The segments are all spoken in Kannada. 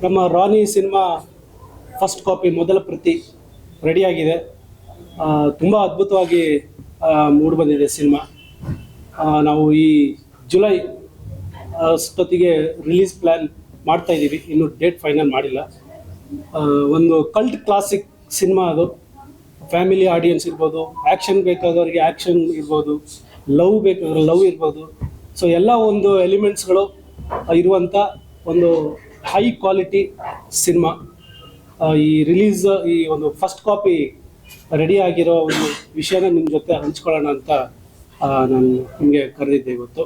ನಮ್ಮ ರಾನಿ ಸಿನಿಮಾ ಫಸ್ಟ್ ಕಾಪಿ ಮೊದಲ ಪ್ರತಿ ರೆಡಿಯಾಗಿದೆ. ತುಂಬ ಅದ್ಭುತವಾಗಿ ಮೂಡಿಬಂದಿದೆ ಸಿನಿಮಾ. ನಾವು ಈ ಜುಲೈ ಅಷ್ಟೊತ್ತಿಗೆ ರಿಲೀಸ್ ಪ್ಲ್ಯಾನ್ ಮಾಡ್ತಾ ಇದ್ದೀವಿ, ಇನ್ನೂ ಡೇಟ್ ಫೈನಲ್ ಮಾಡಿಲ್ಲ. ಒಂದು ಕಲ್ಟ್ ಕ್ಲಾಸಿಕ್ ಸಿನಿಮಾ ಅದು. ಫ್ಯಾಮಿಲಿ ಆಡಿಯನ್ಸ್ ಇರ್ಬೋದು, ಆ್ಯಕ್ಷನ್ ಬೇಕಾದವರಿಗೆ ಆ್ಯಕ್ಷನ್ ಇರ್ಬೋದು, ಲವ್ ಬೇಕಾದ್ರೆ ಲವ್ ಇರ್ಬೋದು. ಸೊ ಎಲ್ಲ ಒಂದು ಎಲಿಮೆಂಟ್ಸ್ಗಳು ಇರುವಂಥ ಒಂದು ಹೈ ಕ್ವಾಲಿಟಿ ಸಿನಿಮಾ. ಈ ರಿಲೀಸ್ ಈ ಒಂದು ಫಸ್ಟ್ ಕಾಪಿ ರೆಡಿ ಆಗಿರೋ ಒಂದು ವಿಷಯನ ನಿಮ್ಮ ಜೊತೆ ಹಂಚ್ಕೊಳ್ಳೋಣ ಅಂತ ನಾನು ನಿಮಗೆ ಕರೆದಿದ್ದೆ ಇವತ್ತು.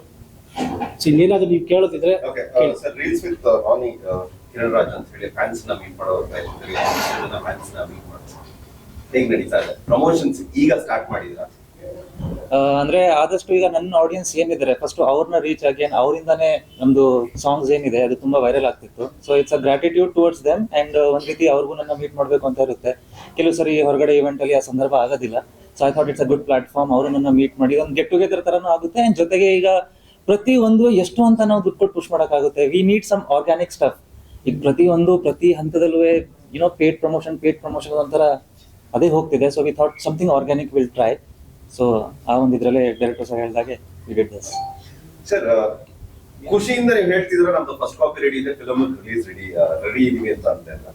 ಸೊ ಇನ್ನೇನಾದರೂ ನೀವು ಕೇಳೋದಿದ್ರೆ sir, reels with Rani Kiran Raj ಅಂತ ಹೇಳಿ ಫ್ಯಾನ್ಸ್ ನ ಮೀಟ್ ಮಾಡೋ ಫ್ಯಾನ್ಸ್ ನ ಮೀಟ್ ಮಾಡೋದು ಹೇಗೆ ನಡೀತಾ ಇದೆ? ಪ್ರಮೋಷನ್ಸ್ ಈಗ ಸ್ಟಾರ್ಟ್ ಮಾಡಿದ್ರಾ? ಅಂದ್ರೆ ಆದಷ್ಟು ಈಗ ನನ್ನ ಆಡಿಯನ್ಸ್ ಏನಿದ್ದಾರೆ ಫಸ್ಟ್ ಅವ್ರನ್ನ ರೀಚ್ ಆಗಿ ಅವರಿಂದಾನೇ ನಮ್ದು ಸಾಂಗ್ಸ್ ಏನಿದೆ ಅದು ತುಂಬಾ ವೈರಲ್ ಆಗ್ತಿತ್ತು. So it's a gratitude towards them and ಒಂದ್ ರೀತಿ ಅವ್ರಿಗೂ ನನ್ನ ಮೀಟ್ ಮಾಡ್ಬೇಕು ಅಂತ ಇರುತ್ತೆ. ಕೆಲವು ಸರಿ ಹೊರಗಡೆ ಇವೆಂಟ್ ಅಲ್ಲಿ ಆ ಸಂದರ್ಭ ಆಗೋದಿಲ್ಲ. So I thought it's a good platform. ಅವರು ನನ್ನ ಮೀಟ್ ಮಾಡಿ ಒಂದು ಗೆಟ್ ಟುಗೆದರ್ ತರನೂ ಆಗುತ್ತೆ. ಅಂಡ್ ಜೊತೆಗೆ ಈಗ ಪ್ರತಿ ಒಂದು ಎಷ್ಟು ಅಂತ ನಾವು ದುಡ್ಡು ಕೊಟ್ಟು ಪುಷ್ ಮಾಡೋಕ್ಕಾಗುತ್ತೆ. We need some organic stuff. ಈಗ ಪ್ರತಿ ಹಂತದಲ್ಲೂ ಪೇಡ್ ಪ್ರಮೋಷನ್ ಒಂಥರ ಅದೇ ಹೋಗ್ತಿದೆ. So we thought something organic will try. So ಆ ಒಂದು ಇದ್ರಲ್ಲೇ ಡೈರೆಕ್ಟರ್ ಸರ್ ಹೇಳಿದಾಗೆ ವಿ ಡಿಡ್ ದಿಸ್. ಸರ್, ಖುಷಿಯಿಂದ ನೀವು ಹೇಳ್ತಿದ್ರೆ ನಮ್ದು ಫಸ್ಟ್ ಕಾಪಿ ರೆಡಿ ಇದೆ, ಫಿಲಮ್ ರಿಲೀಸ್ ರೆಡಿ ಇದೀವಿ ಅಂತ ಅಂತೆಲ್ಲ.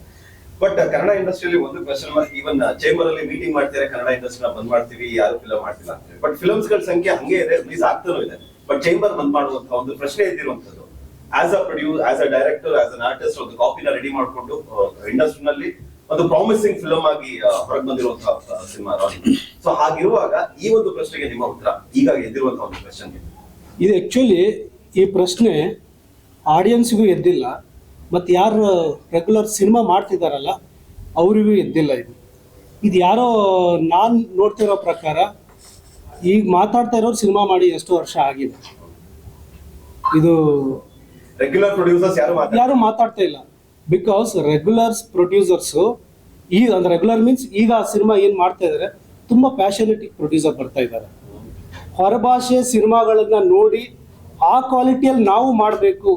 ಬಟ್ ಕನ್ನಡ ಇಂಡಸ್ಟ್ರಿಯಲ್ಲಿ ಒಂದು ಕ್ವೆಶ್ಚನ್ ಮಾರ್ಕ್. ಈವನ್ ಚೇಂಬರ್ ಅಲ್ಲಿ ಮೀಟಿಂಗ್ ಮಾಡ್ತಾರೆ, ಕನ್ನಡ ಇಂಡಸ್ಟ್ರಿನ ಬಂದ್ ಮಾಡ್ತೀವಿ, ಯಾರು ಫಿಲಮ್ ಮಾಡ್ತಿಲ್ಲ ಅಂತ ಹೇಳಿ. ಬಟ್ ಫಿಲಮ್ಸ್ ಗಳ ಸಂಖ್ಯೆ ಹಂಗೆ ಇದೆ, ರಿಲೀಸ್ ಆಗ್ತಾನೂ ಇದೆ. ಬಟ್ ಚೇಂಬರ್ ಬಂದ್ ಮಾಡುವಂತ ಒಂದು ಪ್ರಶ್ನೆ ಇದ್ದಿರುವಂತದ್ದು. As a produce, as a director, as an artist ಒಂದು ಕಾಪಿನ ರೆಡಿ ಮಾಡ್ಕೊಂಡು ಇಂಡಸ್ಟ್ರಿನಲ್ಲಿ ಒಂದು ಪ್ರಾಮಿಸಿಂಗ್ ಫಿಲಮ್ ಆಗಿ ಹೊರಗೆ ಬಂದಿರುವಂತಹ ಸಿನಿಮಾ ರಾನಿ. ಸೊ ಹಾಗಿರುವಾಗ ಈ ಒಂದು ಪ್ರಶ್ನೆಗೆ ನಿಮ್ಮ ಉತ್ತರ ಈಗ ಎದ್ದಿರುವಂತಹ ಒಂದು ಕ್ವೆಶ್ಚನ್ ಇದು. ಆ್ಯಕ್ಚುಲಿ ಈ ಪ್ರಶ್ನೆ ಆಡಿಯನ್ಸ್ಗೂ ಎದ್ದಿಲ್ಲ, ಮತ್ತು ಯಾರು ರೆಗ್ಯುಲರ್ ಸಿನಿಮಾ ಮಾಡ್ತಿದ್ದಾರಲ್ಲ ಅವರಿಗೂ ಎದ್ದಿಲ್ಲ. ಇದು ಯಾರೋ ನಾನು ನೋಡ್ತಿರೋ ಪ್ರಕಾರ ಈಗ ಮಾತಾಡ್ತಾ ಇರೋರು ಸಿನಿಮಾ ಮಾಡಿ ಎಷ್ಟು ವರ್ಷ ಆಗಿದೆ. ಇದು ರೆಗ್ಯುಲರ್ ಪ್ರೊಡ್ಯೂಸರ್ಸ್ ಯಾರು ಮಾತಾಡ್ತಾ ಇಲ್ಲ. ಬಿಕಾಸ್ ರೆಗ್ಯುಲರ್ಸ್ ಪ್ರೊಡ್ಯೂಸರ್ಸು ಈಗ ಅಂದ್ರೆ ರೆಗ್ಯುಲರ್ ಮೀನ್ಸ್ ಈಗ ಆ ಸಿನಿಮಾ ಏನು ಮಾಡ್ತಾ ಇದ್ದಾರೆ, ತುಂಬ ಪ್ಯಾಷನೆಟಿಕ್ ಪ್ರೊಡ್ಯೂಸರ್ ಬರ್ತಾ ಇದ್ದಾರೆ. ಹೊರಭಾಷೆ ಸಿನಿಮಾಗಳನ್ನ ನೋಡಿ ಆ ಕ್ವಾಲಿಟಿಯಲ್ಲಿ ನಾವು ಮಾಡಬೇಕು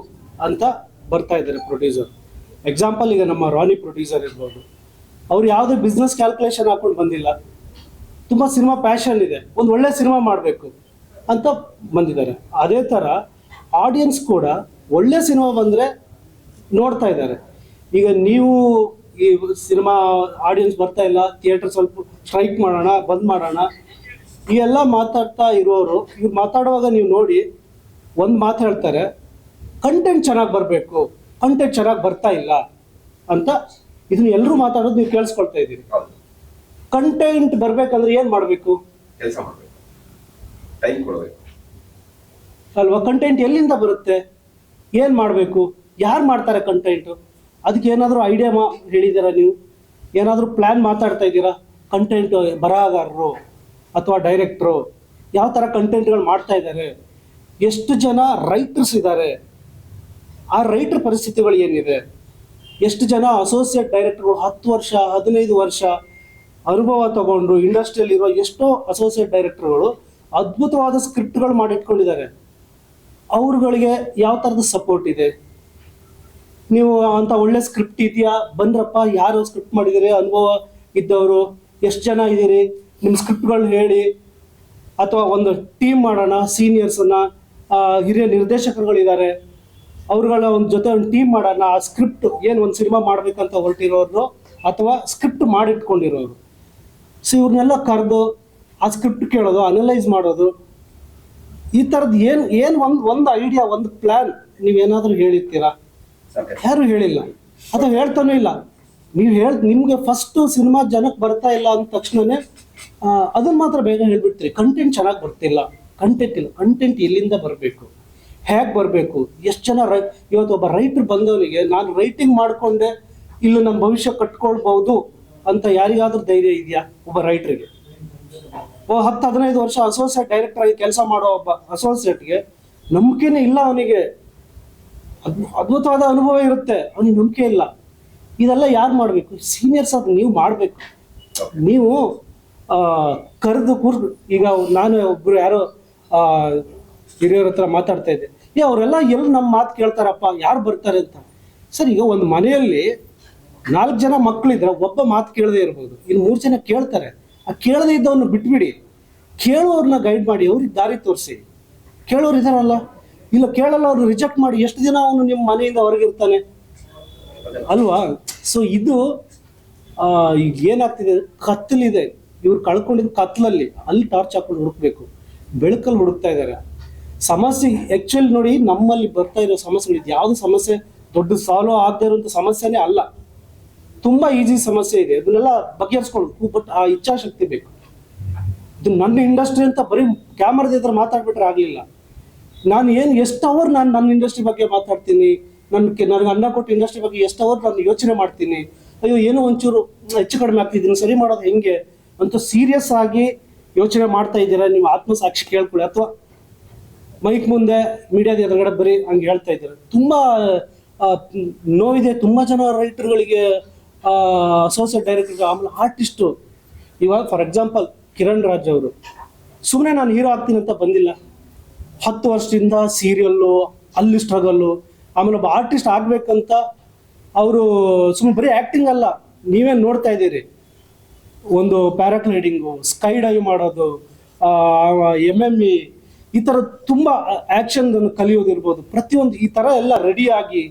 ಅಂತ ಬರ್ತಾ ಇದ್ದಾರೆ ಪ್ರೊಡ್ಯೂಸರ್. ಎಕ್ಸಾಂಪಲ್ ಈಗ ನಮ್ಮ ರಾನಿ ಪ್ರೊಡ್ಯೂಸರ್ ಇರ್ಬೋದು, ಅವ್ರು ಯಾವುದೇ ಬಿಸ್ನೆಸ್ ಕ್ಯಾಲ್ಕುಲೇಷನ್ ಹಾಕೊಂಡು ಬಂದಿಲ್ಲ. ತುಂಬ ಸಿನಿಮಾ ಪ್ಯಾಷನ್ ಇದೆ, ಒಂದು ಒಳ್ಳೆ ಸಿನಿಮಾ ಮಾಡಬೇಕು ಅಂತ ಬಂದಿದ್ದಾರೆ. ಅದೇ ಥರ ಆಡಿಯನ್ಸ್ ಕೂಡ ಒಳ್ಳೆ ಸಿನಿಮಾ ಬಂದರೆ ನೋಡ್ತಾ ಇದ್ದಾರೆ. ಈಗ ನೀವು ಈ ಸಿನಿಮಾ ಆಡಿಯನ್ಸ್ ಬರ್ತಾ ಇಲ್ಲ, ಥಿಯೇಟರ್ ಸ್ವಲ್ಪ ಸ್ಟ್ರೈಕ್ ಮಾಡೋಣ, ಬಂದ್ ಮಾಡೋಣ, ಈ ಎಲ್ಲ ಮಾತಾಡ್ತಾ ಇರೋರು ಇವ್ರು ಮಾತಾಡುವಾಗ ನೀವು ನೋಡಿ ಒಂದು ಮಾತು ಹೇಳ್ತಾರೆ, ಕಂಟೆಂಟ್ ಚೆನ್ನಾಗಿ ಬರಬೇಕು, ಕಂಟೆಂಟ್ ಚೆನ್ನಾಗಿ ಬರ್ತಾ ಇಲ್ಲ ಅಂತ. ಇದನ್ನ ಎಲ್ಲರೂ ಮಾತಾಡೋದು ನೀವು ಕೇಳಿಸ್ಕೊಳ್ತಾ ಇದ್ದೀರಿ. ಕಂಟೆಂಟ್ ಬರ್ಬೇಕಂದ್ರೆ ಏನು ಮಾಡಬೇಕು? ಕೆಲಸ ಮಾಡಬೇಕು, ಟೈಮ್ ಕೊಡಬೇಕು ಅಲ್ವಾ? ಕಂಟೆಂಟ್ ಎಲ್ಲಿಂದ ಬರುತ್ತೆ? ಏನು ಮಾಡಬೇಕು? ಯಾರು ಮಾಡ್ತಾರೆ ಕಂಟೆಂಟು? ಅದಕ್ಕೆ ಏನಾದರೂ ಐಡಿಯಾ ಹೇಳಿದ್ದೀರಾ ನೀವು? ಏನಾದರೂ ಪ್ಲ್ಯಾನ್ ಮಾತಾಡ್ತಾ ಇದ್ದೀರಾ? ಕಂಟೆಂಟ್ ಬರಹಗಾರರು ಅಥವಾ ಡೈರೆಕ್ಟ್ರು ಯಾವ ಥರ ಕಂಟೆಂಟ್ಗಳು ಮಾಡ್ತಾ ಇದ್ದಾರೆ? ಎಷ್ಟು ಜನ ರೈಟರ್ಸ್ ಇದ್ದಾರೆ? ಆ ರೈಟರ್ ಪರಿಸ್ಥಿತಿಗಳು ಏನಿದೆ? ಎಷ್ಟು ಜನ ಅಸೋಸಿಯೇಟ್ ಡೈರೆಕ್ಟರ್ಗಳು 10 ವರ್ಷ 15 ವರ್ಷ ಅನುಭವ ತಗೊಂಡು ಇಂಡಸ್ಟ್ರಿಯಲ್ಲಿರೋ ಎಷ್ಟೋ ಅಸೋಸಿಯೇಟ್ ಡೈರೆಕ್ಟರ್ಗಳು ಅದ್ಭುತವಾದ ಸ್ಕ್ರಿಪ್ಟ್ಗಳು ಮಾಡಿಟ್ಕೊಂಡಿದ್ದಾರೆ. ಅವ್ರುಗಳಿಗೆ ಯಾವ ಥರದ ಸಪೋರ್ಟ್ ಇದೆ? ನೀವು ಅಂತ ಒಳ್ಳೆ ಸ್ಕ್ರಿಪ್ಟ್ ಇದೆಯಾ, ಬಂದ್ರಪ್ಪ, ಯಾರು ಸ್ಕ್ರಿಪ್ಟ್ ಮಾಡಿದ್ದೀರಿ, ಅನುಭವ ಇದ್ದವರು ಎಷ್ಟು ಜನ ಇದ್ದೀರಿ, ನಿಮ್ಮ ಸ್ಕ್ರಿಪ್ಟ್ಗಳು ಹೇಳಿ. ಅಥವಾ ಒಂದು ಟೀಮ್ ಮಾಡೋಣ, ಸೀನಿಯರ್ಸನ್ನು, ಹಿರಿಯ ನಿರ್ದೇಶಕರುಗಳಿದ್ದಾರೆ, ಅವ್ರುಗಳ ಒಂದು ಜೊತೆ ಒಂದು ಟೀಮ್ ಮಾಡೋಣ. ಆ ಸ್ಕ್ರಿಪ್ಟ್ ಏನು ಒಂದು ಸಿನಿಮಾ ಮಾಡಬೇಕಂತ ಹೊರಟಿರೋರು ಅಥವಾ ಸ್ಕ್ರಿಪ್ಟ್ ಮಾಡಿಟ್ಕೊಂಡಿರೋರು, ಸೊ ಇವ್ರನ್ನೆಲ್ಲ ಕರೆದು ಆ ಸ್ಕ್ರಿಪ್ಟ್ ಕೇಳೋದು, ಅನಲೈಸ್ ಮಾಡೋದು, ಈ ಥರದ್ದು ಏನು ಒಂದು ಐಡಿಯಾ, ಒಂದು ಪ್ಲ್ಯಾನ್ ನೀವೇನಾದರೂ ಹೇಳಿರ್ತೀರಾ? ಯಾರು ಹೇಳಿಲ್ಲ, ಅಥವಾ ಹೇಳ್ತಾನೂ ಇಲ್ಲ. ನೀವು ನಿಮಗೆ ಫಸ್ಟು ಸಿನಿಮಾ ಜನಕ್ಕೆ ಬರ್ತಾ ಇಲ್ಲ ಅಂದ ತಕ್ಷಣವೇ ಅದನ್ನು ಮಾತ್ರ ಬೇಗ ಹೇಳ್ಬಿಡ್ತೀರಿ, ಕಂಟೆಂಟ್ ಚೆನ್ನಾಗಿ ಬರ್ತಿಲ್ಲ, ಕಂಟೆಂಟ್ ಇಲ್ಲ. ಕಂಟೆಂಟ್ ಎಲ್ಲಿಂದ ಬರಬೇಕು, ಹೇಗೆ ಬರಬೇಕು? ಎಷ್ಟು ಜನ ಇವತ್ತು ಒಬ್ಬ ರೈಟ್ರ್ ಬಂದವನಿಗೆ ನಾನು ರೈಟಿಂಗ್ ಮಾಡಿಕೊಂಡೆ ಇಲ್ಲಿ ನನ್ನ ಭವಿಷ್ಯ ಕಟ್ಕೊಳ್ಬೋದು ಅಂತ ಯಾರಿಗಾದ್ರೂ ಧೈರ್ಯ ಇದೆಯಾ? ಒಬ್ಬ ರೈಟ್ರಿಗೆ 10-15 ವರ್ಷ ಅಸೋಸಿಯೇಟ್ ಡೈರೆಕ್ಟರ್ ಆಗಿ ಕೆಲಸ ಮಾಡೋ ಒಬ್ಬ ಅಸೋಸಿಯೇಟ್ಗೆ ನಂಬಿಕೆನೇ ಇಲ್ಲ. ಅವನಿಗೆ ಅದ್ಭುತವಾದ ಅನುಭವ ಇರುತ್ತೆ, ಅವನಿಗೆ ನಂಬಿಕೆ ಇಲ್ಲ. ಇದೆಲ್ಲ ಯಾರು ಮಾಡಬೇಕು? ಸೀನಿಯರ್ಸ್ ಅದು ನೀವು ಮಾಡಬೇಕು. ನೀವು ಕರೆದು ಈಗ ನಾನು ಒಬ್ಬರು ಯಾರೋ ಹಿರಿಯರ ಹತ್ರ ಮಾತಾಡ್ತಾ ಇದ್ದೆ, ಅವರೆಲ್ಲ ಎಲ್ಲಿ ನಮ್ಮ ಮಾತು ಕೇಳ್ತಾರಪ್ಪ, ಯಾರು ಬರ್ತಾರೆ ಅಂತ. ಸರ್ ಈಗ ಒಂದು ಮನೆಯಲ್ಲಿ 4 ಜನ ಮಕ್ಕಳಿದ್ರೆ ಒಬ್ಬ ಮಾತು ಕೇಳದೇ ಇರ್ಬೋದು, ಇನ್ನು 3 ಜನ ಕೇಳ್ತಾರೆ. ಆ ಕೇಳದೇ ಇದ್ದವನ್ನ ಬಿಟ್ಬಿಡಿ, ಕೇಳೋರ್ನ ಗೈಡ್ ಮಾಡಿ, ಅವ್ರಿಗೆ ದಾರಿ ತೋರಿಸಿ. ಕೇಳೋರು ಇದಾರಲ್ಲ, ಇಲ್ಲ ಕೇಳಲ್ಲ ಅವ್ರು ರಿಜೆಕ್ಟ್ ಮಾಡಿ, ಎಷ್ಟು ದಿನ ಅವನು ನಿಮ್ಮ ಮನೆಯಿಂದ ಹೊರಗಿರ್ತಾನೆ ಅಲ್ವಾ? ಸೊ ಇದು ಈಗ ಏನಾಗ್ತಿದೆ, ಕತ್ತಲಿದೆ, ಇವ್ರು ಕಳ್ಕೊಂಡಿದ್ದು ಕತ್ಲಲ್ಲಿ, ಅಲ್ಲಿ ಟಾರ್ಚ್ ಹಾಕೊಂಡು ಹುಡುಕ್ಬೇಕು, ಬೆಳಕಲ್ಲಿ ಹುಡುಕ್ತಾ ಇದ್ದಾರೆ. ಸಮಸ್ಯೆ ಆ್ಯಕ್ಚುಲಿ ನೋಡಿ, ನಮ್ಮಲ್ಲಿ ಬರ್ತಾ ಇರೋ ಸಮಸ್ಯೆಗಳು ಇದು ಯಾವುದು ಸಮಸ್ಯೆ ದೊಡ್ಡ ಸಾಲ್ವ್ ಆಗದೆ ಇರೋಂಥ ಸಮಸ್ಯೆನೇ ಅಲ್ಲ, ತುಂಬ ಈಸಿ ಸಮಸ್ಯೆ ಇದೆ. ಅದನ್ನೆಲ್ಲ ಬಗೆಹರಿಸ್ಕೊಳ್ಳೋದು, ಬಟ್ ಆ ಇಚ್ಛಾಶಕ್ತಿ ಬೇಕು. ಇದು ನನ್ನ ಇಂಡಸ್ಟ್ರಿ ಅಂತ ಬರೀ ಕ್ಯಾಮ್ರಾದ ಎದುರು ಮಾತಾಡ್ಬಿಟ್ರೆ ಆಗಲಿಲ್ಲ. ನಾನು ಎಷ್ಟು ಅವರ್ ನಾನು ನನ್ನ ಇಂಡಸ್ಟ್ರಿ ಬಗ್ಗೆ ಮಾತಾಡ್ತೀನಿ, ನನಗೆ ಅನ್ನ ಕೊಟ್ಟು ಇಂಡಸ್ಟ್ರಿ ಬಗ್ಗೆ ಎಷ್ಟು ಅವರ್ ನಾನು ಯೋಚನೆ ಮಾಡ್ತೀನಿ, ಅಯ್ಯೋ ಏನೋ ಒಂಚೂರು ಹೆಚ್ಚು ಕಡಿಮೆ ಆಗ್ತಿದ್ದೀನಿ, ಸರಿ ಮಾಡೋದು ಹೆಂಗೆ ಅಂತ ಸೀರಿಯಸ್ ಆಗಿ ಯೋಚನೆ ಮಾಡ್ತಾ ಇದ್ದೀರಾ ನೀವು, ಆತ್ಮಸಾಕ್ಷಿ ಕೇಳ್ಕೊಳ್ಳಿ. ಅಥವಾ ಮೈಕ್ ಮುಂದೆ ಮೀಡಿಯಾದ ಎದುರುಗಡೆ ಬರೀ ಹಂಗೆ ಹೇಳ್ತಾ ಇದ್ದೀರಾ. ತುಂಬ ನೋವಿದೆ. ತುಂಬ ಜನ ರೈಟರ್ಗಳಿಗೆ, ಅಸೋಸಿಯೇಟ್ ಡೈರೆಕ್ಟರ್ಗೆ, ಆಮೇಲೆ ಆರ್ಟಿಸ್ಟು. ಇವಾಗ ಫಾರ್ ಎಕ್ಸಾಂಪಲ್ ಕಿರಣ್ ರಾಜ್ ಅವರು ಸುಮ್ಮನೆ ನಾನು ಹೀರೋ ಆಗ್ತೀನಿ ಅಂತ ಬಂದಿಲ್ಲ. 10 ವರ್ಷದಿಂದ ಸೀರಿಯಲ್ಲು, ಅಲ್ಲಿ ಸ್ಟ್ರಗಲ್ಲು, ಆಮೇಲೆ ಒಬ್ಬ ಆರ್ಟಿಸ್ಟ್ ಆಗ್ಬೇಕಂತ ಅವರು ಸುಮ್ಮನೆ ಬರೀ ಆ್ಯಕ್ಟಿಂಗ್ ಅಲ್ಲ, ನೀವೇನು ನೋಡ್ತಾ ಇದ್ದೀರಿ, ಒಂದು ಪ್ಯಾರಾಗ್ಲೈಡಿಂಗು, ಸ್ಕೈ ಡೈವ್ ಮಾಡೋದು, MMA, ಈ ಥರ ತುಂಬ ಆ್ಯಕ್ಷನ್ ಕಲಿಯೋದಿರ್ಬೋದು. ಪ್ರತಿಯೊಂದು ಈ ಥರ ಎಲ್ಲ ರೆಡಿಯಾಗಿ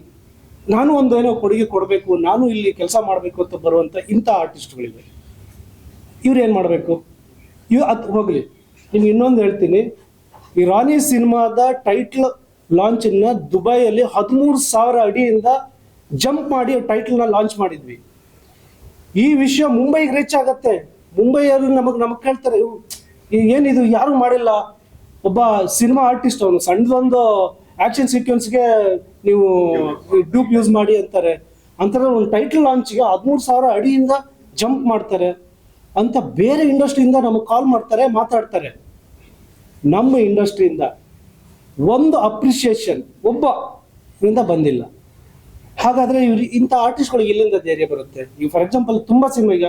ನಾನು ಒಂದು ಏನೋ ಕೊಡುಗೆ ಕೊಡಬೇಕು, ನಾನು ಇಲ್ಲಿ ಕೆಲಸ ಮಾಡಬೇಕು ಅಂತ ಬರುವಂಥ ಇಂಥ ಆರ್ಟಿಸ್ಟ್ಗಳಿವೆ. ಇವ್ರು ಏನು ಮಾಡಬೇಕು? ಅದು ಹೋಗಲಿ, ನಿಮ್ಗೆ ಇನ್ನೊಂದು ಹೇಳ್ತೀನಿ. ಈ ರಾಣಿ ಸಿನಿಮಾದ ಟೈಟ್ಲ್ ಲಾಂಚನ್ನು ದುಬೈಯಲ್ಲಿ 13,000 ಅಡಿಯಿಂದ ಜಂಪ್ ಮಾಡಿ ಟೈಟ್ಲ್ನ ಲಾಂಚ್ ಮಾಡಿದ್ವಿ. ಈ ವಿಷಯ ಮುಂಬೈಗೆ ರೀಚ್ ಆಗತ್ತೆ. ಮುಂಬೈಯವರು ನಮಗೆ ಕೇಳ್ತಾರೆ, ಏನಿದು ಯಾರು ಮಾಡಿಲ್ಲ, ಒಬ್ಬ ಸಿನಿಮಾ ಆರ್ಟಿಸ್ಟ್ ಅವನು ಸಣ್ಣದೊಂದು ಆ್ಯಕ್ಷನ್ ಸೀಕ್ವೆನ್ಸ್ಗೆ ನೀವು ಡೂಪ್ ಯೂಸ್ ಮಾಡಿ ಅಂತಾರೆ. ಅಂತಾರೆ ಒಂದು ಟೈಟ್ಲ್ ಲಾಂಚ್ಗೆ 13,000 ಅಡಿಯಿಂದ ಜಂಪ್ ಮಾಡ್ತಾರೆ ಅಂತ ಬೇರೆ ಇಂಡಸ್ಟ್ರಿಯಿಂದ ನಮಗೆ ಕಾಲ್ ಮಾಡ್ತಾರೆ, ಮಾತಾಡ್ತಾರೆ. ನಮ್ಮ ಇಂಡಸ್ಟ್ರಿಯಿಂದ ಒಂದು ಅಪ್ರಿಷಿಯೇಷನ್ ಒಬ್ಬ ಇಂದ ಬಂದಿಲ್ಲ. ಹಾಗಾದರೆ ಇವ್ರು ಇಂಥ ಆರ್ಟಿಸ್ಟ್ಗಳಿಗೆ ಎಲ್ಲಿಂದ ಧೈರ್ಯ ಬರುತ್ತೆ? ಈಗ ಫಾರ್ ಎಕ್ಸಾಂಪಲ್ ತುಂಬ ಸಿನಿಮಾ, ಈಗ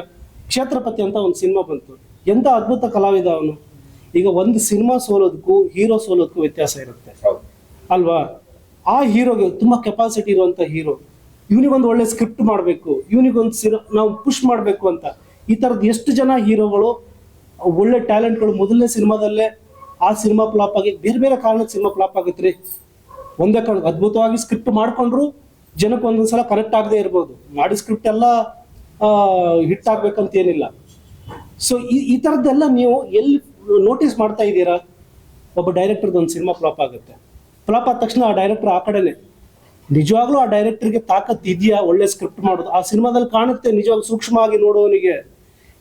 ಕ್ಷೇತ್ರಪತಿ ಅಂತ ಒಂದು ಸಿನಿಮಾ ಬಂತು, ಎಂಥ ಅದ್ಭುತ ಕಲಾವಿದ ಅವನು. ಈಗ ಒಂದು ಸಿನಿಮಾ ಸೋಲೋದಕ್ಕೂ ಹೀರೋ ಸೋಲೋದಕ್ಕೂ ವ್ಯತ್ಯಾಸ ಇರುತ್ತೆ ಅಲ್ವಾ? ಆ ಹೀರೋಗೆ ತುಂಬ ಕೆಪಾಸಿಟಿ ಇರುವಂಥ ಹೀರೋ, ಇವನಿಗೊಂದು ಒಳ್ಳೆ ಸ್ಕ್ರಿಪ್ಟ್ ಮಾಡಬೇಕು, ಇವನಿಗೊಂದು ನಾವು ಪುಷ್ ಮಾಡಬೇಕು ಅಂತ. ಈ ಥರದ್ದು ಎಷ್ಟು ಜನ ಹೀರೋಗಳು, ಒಳ್ಳೆ ಟ್ಯಾಲೆಂಟ್ಗಳು ಮೊದಲನೇ ಸಿನಿಮಾದಲ್ಲೇ ಆ ಸಿನಿಮಾ ಫ್ಲಾಪ್ ಆಗಿ, ಬೇರೆ ಬೇರೆ ಕಾರಣಕ್ಕೆ ಸಿನಿಮಾ ಫ್ಲಾಪ್ ಆಗುತ್ತೆ ರೀ. ಒಂದೇ ಕಾರಣ, ಅದ್ಭುತವಾಗಿ ಸ್ಕ್ರಿಪ್ಟ್ ಮಾಡ್ಕೊಂಡ್ರು ಜನಕ್ಕೆ ಒಂದೊಂದ್ಸಲ ಕರೆಕ್ಟ್ ಆಗದೆ ಇರ್ಬೋದು, ಮಾಡಿ ಸ್ಕ್ರಿಪ್ಟ್ ಎಲ್ಲ ಹಿಟ್ ಆಗ್ಬೇಕಂತ ಏನಿಲ್ಲ. ಸೊ ಈ ಥರದ್ದೆಲ್ಲ ನೀವು ಎಲ್ಲಿ ನೋಟಿಸ್ ಮಾಡ್ತಾ ಇದ್ದೀರಾ? ಒಬ್ಬ ಡೈರೆಕ್ಟರ್ದು ಒಂದು ಸಿನಿಮಾ ಫ್ಲಾಪ್ ಆಗುತ್ತೆ, ಫ್ಲಾಪ್ ಆದ ತಕ್ಷಣ ಆ ಡೈರೆಕ್ಟರ್ ಆ ಕಡೆನೆ. ನಿಜವಾಗ್ಲೂ ಆ ಡೈರೆಕ್ಟರ್ಗೆ ತಾಕತ್ತು ಇದೆಯಾ ಒಳ್ಳೆ ಸ್ಕ್ರಿಪ್ಟ್ ಮಾಡೋದು? ಆ ಸಿನಿಮಾದಲ್ಲಿ ಕಾಣುತ್ತೆ ನಿಜವಾಗ್ಲೂ ಸೂಕ್ಷ್ಮವಾಗಿ ನೋಡೋನಿಗೆ,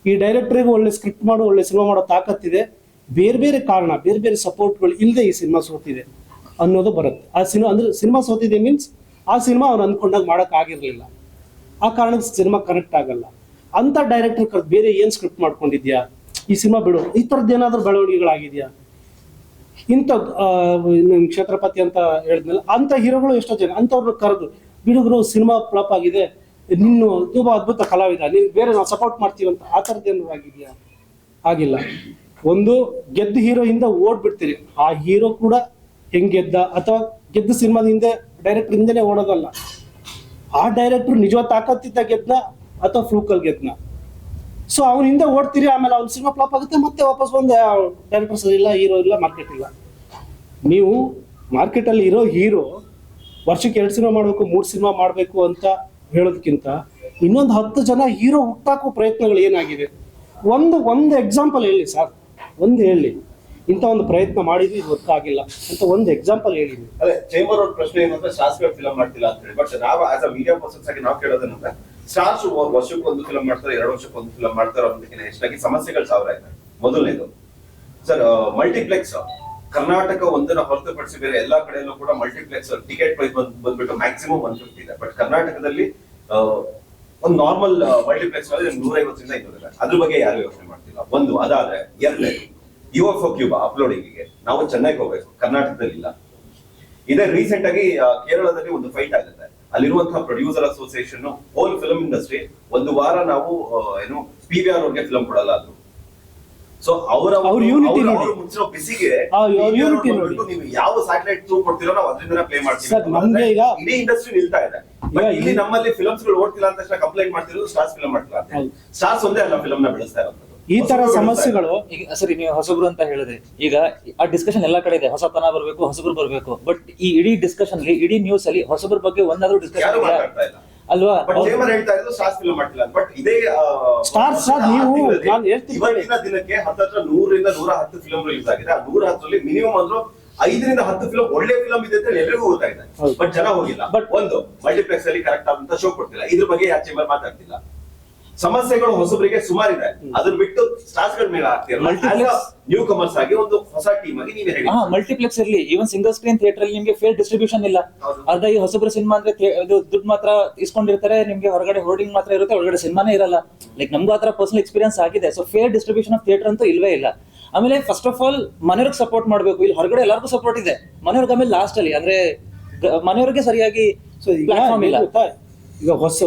ಈ ಡೈರೆಕ್ಟರ್ಗೆ ಒಳ್ಳೆ ಸ್ಕ್ರಿಪ್ಟ್ ಮಾಡೋ, ಒಳ್ಳೆ ಸಿನಿಮಾ ಮಾಡೋ ತಾಕತ್ತಿದೆ. ಬೇರೆ ಬೇರೆ ಕಾರಣ, ಬೇರೆ ಬೇರೆ ಸಪೋರ್ಟ್ಗಳು ಇಲ್ಲದೆ ಈ ಸಿನಿಮಾ ಸೋತಿದೆ ಅನ್ನೋದು ಬರುತ್ತೆ. ಆ ಸಿನಿಮಾ ಅಂದರೆ ಸಿನಿಮಾ ಸೋತಿದೆ ಮೀನ್ಸ್ ಆ ಸಿನಿಮಾ ಅವ್ನು ಅಂದ್ಕೊಂಡಾಗ ಮಾಡೋಕ್ಕಾಗಿರಲಿಲ್ಲ, ಆ ಕಾರಣಕ್ಕೆ ಸಿನಿಮಾ ಕನೆಕ್ಟ್ ಆಗಲ್ಲ. ಅಂಥ ಡೈರೆಕ್ಟರ್ ಬೇರೆ ಏನು ಸ್ಕ್ರಿಪ್ಟ್ ಮಾಡ್ಕೊಂಡಿದ್ಯಾ, ಈ ಸಿನಿಮಾ ಬಿಡು, ಈ ಥರದ್ದು ಏನಾದರೂ ಬೆಳವಣಿಗೆಗಳಾಗಿದೆಯಾ? ಇಂಥ ಕ್ಷೇತ್ರಪತಿ ಅಂತ ಹೇಳಿದ್ಮೇಲೆ ಅಂಥ ಹೀರೋಗಳು ಎಷ್ಟೋ ಜನ ಅಂಥವ್ರನ್ನ ಕರೆದು, ಬಿಡುಗರು ಸಿನಿಮಾ ಫ್ಲಾಪ್ ಆಗಿದೆ, ನಿನ್ನ ತುಂಬ ಅದ್ಭುತ ಕಲಾವಿದ, ನೀನು ಬೇರೆ ನಾವು ಸಪೋರ್ಟ್ ಮಾಡ್ತೀವಂತ, ಆ ಥರದ್ದು ಏನಾದ್ರು ಆಗಿದೆಯಾ? ಆಗಿಲ್ಲ. ಒಂದು ಗೆದ್ದ ಹೀರೋ ಹಿಂದೆ ಓಡ್ಬಿಡ್ತೀರಿ, ಆ ಹೀರೋ ಕೂಡ ಹೆಂಗೆ ಗೆದ್ದ, ಅಥವಾ ಗೆದ್ದ ಸಿನಿಮಾದ ಹಿಂದೆ ಡೈರೆಕ್ಟರ್ ಹಿಂದೆನೇ ಓಡೋದಲ್ಲ, ಆ ಡೈರೆಕ್ಟ್ರು ನಿಜವಾದ ತಾಕತ್ತಿದ್ದ ಗೆದ್ದ ಅಥವಾ ಫ್ಲೂಕಲ್ ಗೆದ್ನ. ಸೊ ಅವ್ನ ಹಿಂದೆ ಓಡ್ತೀರಿ, ಆಮೇಲೆ ಅವ್ನ ಸಿನಿಮಾ ಫ್ಲಾಪ್ ಆಗುತ್ತೆ, ಮತ್ತೆ ವಾಪಸ್ ಬಂದು ಡೈರೆಕ್ಟರ್ ಸರಿ ಇಲ್ಲ, ಹೀರೋ ಇಲ್ಲ, ಮಾರ್ಕೆಟ್ ಇಲ್ಲ. ನೀವು ಮಾರ್ಕೆಟಲ್ಲಿ ಇರೋ ಹೀರೋ ವರ್ಷಕ್ಕೆ 2 ಸಿನಿಮಾ ಮಾಡಬೇಕು, 3 ಸಿನಿಮಾ ಮಾಡಬೇಕು ಅಂತ ಹೇಳೋದಕ್ಕಿಂತ ಇನ್ನೊಂದು 10 ಜನ ಹೀರೋ ಹುಟ್ಟಾಕೋ ಪ್ರಯತ್ನಗಳು ಏನಾಗಿದೆ? ಒಂದು ಎಕ್ಸಾಂಪಲ್ ಹೇಳಿ ಸರ್, ಒಂದು ಹೇಳಿ, ಇಂಥ ಒಂದು ಪ್ರಯತ್ನ ಮಾಡಿದ್ವಿ ಇದು ಗೊತ್ತಾಗಿಲ್ಲ ಅಂತ ಒಂದು ಎಕ್ಸಾಂಪಲ್ ಹೇಳಿ. ಅದೇ ಚೇಂಬರ್ ಅವ್ರ ಪ್ರಶ್ನೆ ಏನಂದ್ರೆ ಶಾಸ್ತ್ರ ಫಿಲಂ ಮಾಡ್ತಿಲ್ಲ ಅಂತ ಹೇಳಿ. ಬಟ್ ನಾವು ಆಸ್ ಅ ಮೀಡಿಯಾ ಪರ್ಸನ್ಸ್ ಆಗಿ ನಾವು ಕೇಳೋದೇನಂದ್ರೆ, ಸ್ಟಾರ್ಸ್ ವರ್ಷಕ್ಕೆ ಒಂದು ಫಿಲಂ ಮಾಡ್ತಾರೆ, 2 ವರ್ಷಕ್ಕೆ ಒಂದು ಫಿಲಂ ಮಾಡ್ತಾರೆ ಅನ್ನೋದಕ್ಕಿಂತ ಹೆಚ್ಚಾಗಿ ಸಮಸ್ಯೆಗಳು 1000 ಇದೆ. ಮೊದಲನೇದು ಸರ್, ಮಲ್ಟಿಪ್ಲೆಕ್ಸ್ ಕರ್ನಾಟಕ ಒಂದನ್ನ ಹೊರತುಪಡಿಸಿ ಬೇರೆ ಎಲ್ಲಾ ಕಡೆಯಲ್ಲೂ ಕೂಡ ಮಲ್ಟಿಪ್ಲೆಕ್ಸ್ ಟಿಕೆಟ್ ಪ್ರೈಸ್ ಬಂದ್ಬಿಟ್ಟು ಮ್ಯಾಕ್ಸಿಮಮ್ 150 ಇದೆ. ಬಟ್ ಕರ್ನಾಟಕದಲ್ಲಿ ಒಂದು ನಾರ್ಮಲ್ ಮಲ್ಟಿಪ್ಲೆಕ್ಸ್ 150 ಇಂದ 200 ಇದೆ. ಅದ್ರ ಬಗ್ಗೆ ಯಾರು ಯೋಚನೆ ಮಾಡ್ತಿಲ್ಲ. ಒಂದು ಅದಾದ್ರೆ, ಎರಡನೇದು UFO ಕ್ಯೂಬ್ ಅಪ್ಲೋಡಿಂಗಿಗೆ ನಾವು ಚೆನ್ನೈಗೆ ಹೋಗ್ಬೇಕು, ಕರ್ನಾಟಕದಲ್ಲಿ ಇಲ್ಲ. ಇದೇ ರೀಸೆಂಟ್ ಆಗಿ ಕೇರಳದಲ್ಲಿ ಒಂದು ಫೈಟ್ ಆಗುತ್ತೆ. ಅಲ್ಲಿರುವಂತಹ producer association, hole film industry, ಒಂದು ವಾರ ನಾವು ಏನು PVR ಅವ್ರಿಗೆ ಫಿಲಂ ಕೊಡಲ್ಲ ಅದು. ಸೊ ಅವರ ಮುಂಚಿನ ಬಿಸಿಗೆ ನೀವು ಯಾವ ಸ್ಯಾಟಲೈಟ್ ಥ್ರೂ ಕೊಡ್ತೀರೋ ನಾವು ಅದರಿಂದ ಪ್ಲೇ ಮಾಡ್ತೀವಿ. ಇಡೀ ಇಂಡಸ್ಟ್ರಿ ನಿಲ್ತಾ ಇದೆ. ಬಟ್ ಈಗ ಇಲ್ಲಿ ನಮ್ಮಲ್ಲಿ ಫಿಲ್ಮ್ಸ್ ಗಳು ಓಡ್ತಿಲ್ಲ ಅಂತ ತಕ್ಷಣ ಕಂಪ್ಲೇಂಟ್ ಮಾಡ್ತಿರೋದು ಸ್ಟಾರ್ಸ್ ಫಿಲ್ಮ್ ಮಾಡ್ತಿಲ್ಲ ಅಂತ. ಹೌದು. ಸ್ಟಾರ್ಸ್ ಒಂದೇ ಅಲ್ಲ ಫಿಲ್ಮ್ ನ ಬೆಳೆಸ್ತಾ ಇರೋದು. ಈ ತರ ಸಮಸ್ಯೆಗಳು ಈಗ ಸರಿ ನೀವು ಹೊಸಬ್ರು ಅಂತ ಹೇಳಿದ್ರಿ, ಈಗ ಆ ಡಿಸ್ಕಷನ್ ಎಲ್ಲಾ ಕಡೆ ಇದೆ, ಹೊಸತನ ಬರ್ಬೇಕು, ಹೊಸಬ್ರು ಬರ್ಬೇಕು. ಬಟ್ ಈ ಇಡೀ ಡಿಸ್ಕಷನ್ ಇಡೀ ನ್ಯೂಸ್ ಅಲ್ಲಿ ಹೊಸಬ್ರ ಬಗ್ಗೆ ಒಂದಾದ್ರೂ ಯಾರು ಡಿಸ್ಕಷನ್ ಮಾತಾಡ್ತಾ ಇಲ್ಲ. ಅಲ್ವಾ? ಬಟ್ ಚೇಂಬರ್ ಹೇಳ್ತಾ ಇರೋದು ಸ್ಟಾರ್ಸ್ ಫಿಲ್ಮ್ ಮಾಡ್ತಿಲ್ಲ ಅಂತ. ಬಟ್ ಇದೇ ಸ್ಟಾರ್ಸ್ ನೀವು ನಾನು ಹೇಳ್ತೀನಿ ಇವತ್ತಿನ ದಿನಕ್ಕೆ ಹತ್ತತ್ರ 100ರಿಂದ 110 ಫಿಲ್ಮ್ ರಿಲೀಸ್ ಆಗಿದೆ. ಆ 110ರಲ್ಲಿ ಮಿನಿಮಮ್ ಅಂದ್ರೂ 5ರಿಂದ 10 ಫಿಲ್ಮ್ ಒಳ್ಳೆ ಫಿಲ್ಮ್ ಇದೆ ಅಂತ ಎಲ್ರಿಗೂ ಗೊತ್ತಾಗಿದೆ. ಹೌದು. ಬಟ್ ಜನ ಹೋಗಿಲ್ಲ. But- ಒಂದು ಮಲ್ಟಿಪ್ಲೆಕ್ಸ್ ಅಲ್ಲಿ ಕರೆಕ್ಟ್ ಆದಂತ ಶೋ ಕೊಡ್ತಿಲ್ಲ. ಇದ್ರ ಬಗ್ಗೆ ಯಾಕೆ ಚೇಂಬರ್ ಮಾತಾಡ್ತಿಲ್ಲ? ಸಮಸ್ಯೆಗಳು ಹೊಸಬರಿಗೆ ಸುಮಾರಿದೆ, ಅದನ್ನ ಬಿಟ್ಟು ಸ್ಟಾರ್ಸ್ ಗಳ ಮೇಲೆ ಆಗ್ತಿರಲ್ಲ. Multiplex- ನ್ಯೂ ಕಮರ್ಸ್ ಆಗಿ ಒಂದು ಹೊಸ ಟೀಮ್ ಆಗಿ ನೀವೇ ಹೇಳಿ. ಮಲ್ಟಿಪ್ಲೆಕ್ಸ್ ಇರ್ಲಿ, ಈವನ್ ಸಿಂಗಲ್ ಸ್ಕ್ರೀನ್ ಥಿಯೇಟರ್ ಅಲ್ಲಿ ನಿಮ್ಗೆ ಫೇರ್ ಡಿಸ್ಟ್ರಿಬ್ಯೂಷನ್ ಇಲ್ಲ. ಹೌದು. ಅರ್ಧ ಈ ಹೊಸಬ್ರ ಸಿನಿಮಾ ಅಂದ್ರೆ ಇದು ದುಡ್ಡು ಮಾತ್ರ ಇಸ್ಕೊಂಡಿರ್ತಾರೆ, ನಿಮ್ಗೆ ಹೊರಗಡೆ ಹೋರ್ಡಿಂಗ್ ಮಾತ್ರ ಇರುತ್ತೆ, ಒಳಗಡೆ ಸಿನಿಮಾನೇ ಇರಲ್ಲ. ಲೈಕ್ ನಮ್ಗೂ ಆತರ ಪರ್ಸನಲ್ ಎಕ್ಸ್ಪೀರಿಯನ್ಸ್ ಆಗಿದೆ. So fair distribution of theatre ಅಂತೂ ಇಲ್ವೇ ಇಲ್ಲ. ಆಮೇಲೆ ಫಸ್ಟ್ ಆಫ್ ಆಲ್ ಮನೆಯವ್ರಿಗೆ ಸಪೋರ್ಟ್ ಮಾಡ್ಬೇಕು. ಇಲ್ಲಿ ಹೊರಗಡೆ ಎಲ್ಲರಿಗೂ ಸಪೋರ್ಟ್ ಇದೆ, ಮನೆಯವ್ರಿಗೆ ಆಮೇಲೆ ಲಾಸ್ಟ್ ಅಲ್ಲಿ ಅಂದ್ರೆ ಮನೆಯವ್ರಿಗೆ ಸರಿಯಾಗಿ ಸೊ ಈಗ ಪ್ಲಾಟ್ಫಾರ್ಮ್ ಇಲ್ಲ. ಗೊತ್ತಾ, ಈಗ ಹೊಸ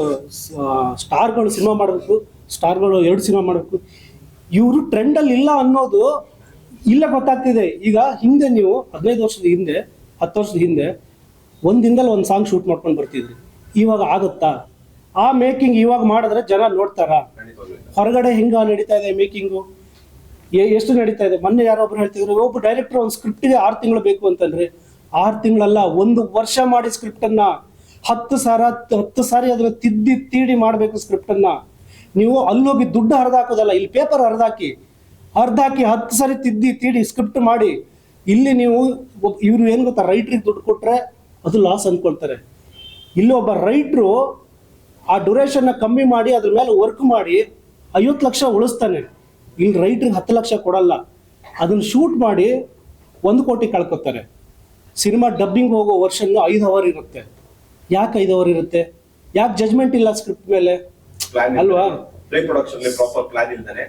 ಸ್ಟಾರ್ಗಳು ಸಿನಿಮಾ ಮಾಡಬೇಕು, ಸ್ಟಾರ್ಗಳು 2 ಸಿನಿಮಾ ಮಾಡಬೇಕು, ಇವರು ಟ್ರೆಂಡಲ್ಲಿ ಇಲ್ಲ ಅನ್ನೋದು ಇಲ್ಲ ಗೊತ್ತಾಗ್ತಿದೆ. ಈಗ ಹಿಂದೆ ನೀವು 15 ವರ್ಷದ ಹಿಂದೆ 10 ವರ್ಷದ ಹಿಂದೆ ಒಂದಿಂದಲೇ ಒಂದು ಸಾಂಗ್ ಶೂಟ್ ಮಾಡ್ಕೊಂಡು ಬರ್ತಿದ್ರಿ. ಇವಾಗ ಆಗುತ್ತಾ? ಆ ಮೇಕಿಂಗ್ ಇವಾಗ ಮಾಡಿದ್ರೆ ಜನ ನೋಡ್ತಾರಾ? ಹೊರಗಡೆ ಹೆಂಗ ನಡೀತಾ ಇದೆ ಮೇಕಿಂಗು, ಎಷ್ಟು ನಡೀತಾ ಇದೆ? ಮೊನ್ನೆ ಯಾರೊಬ್ರು ಹೇಳ್ತಿದ್ರು, ಒಬ್ಬ ಡೈರೆಕ್ಟರ್ ಒಂದು ಸ್ಕ್ರಿಪ್ಟ್ಗೆ 6 ತಿಂಗಳು ಬೇಕು ಅಂತಂದ್ರೆ 6 ತಿಂಗಳಲ್ಲ, 1 ವರ್ಷ ಮಾಡಿ ಸ್ಕ್ರಿಪ್ಟ್ ಅನ್ನ 10 ಸಾರಿ ಅದನ್ನ ತೀಡಿ ಮಾಡ್ಬೇಕು ಸ್ಕ್ರಿಪ್ಟ್ ಅನ್ನ. ನೀವು ಅಲ್ಲೋಗಿ ದುಡ್ಡು ಹರಿದಾಕೋದಲ್ಲ, ಇಲ್ಲಿ ಪೇಪರ್ ಹರಿದಾಕಿ 10 ಸಾರಿ ತೀಡಿ ಸ್ಕ್ರಿಪ್ಟ್ ಮಾಡಿ. ಇಲ್ಲಿ ನೀವು ಇವ್ರು ಏನ್ ಗೊತ್ತಾ, ರೈಟ್ರಿಗೆ ದುಡ್ಡು ಕೊಟ್ರೆ ಅದು ಲಾಸ್ ಅಂದ್ಕೊಳ್ತಾರೆ. ಇಲ್ಲಿ ಒಬ್ಬ ರೈಟ್ರು ಆ ಡ್ಯೂರೇಷನ್ನ ಕಮ್ಮಿ ಮಾಡಿ ಅದ್ರ ಮೇಲೆ ವರ್ಕ್ ಮಾಡಿ 50 ಲಕ್ಷ ಉಳಿಸ್ತಾನೆ. ಇಲ್ಲಿ ರೈಟ್ರಿಗೆ 10 ಲಕ್ಷ ಕೊಡಲ್ಲ. ಅದನ್ನ ಶೂಟ್ ಮಾಡಿ 1 ಕೋಟಿ ಕಳ್ಕೊತಾರೆ. ಸಿನಿಮಾ ಡಬ್ಬಿಂಗ್ ಹೋಗೋ ವರ್ಷನ್ 5 ಅವರ್ ಇರುತ್ತೆ. ಯಾಕೆ 5 ಅವರ್ ಇರುತ್ತೆ? ಯಾಕೆ ಜಜ್ಮೆಂಟ್ ಇಲ್ಲ ಸ್ಕ್ರಿಪ್ಟ್ ಮೇಲೆ? ಅಲ್ವಾ? ಪ್ರೀ ಪ್ರೊಡಕ್ಷನ್ ಪ್ರಾಪರ್ ಪ್ಲಾನ್ ಇಲ್ದಾನೆ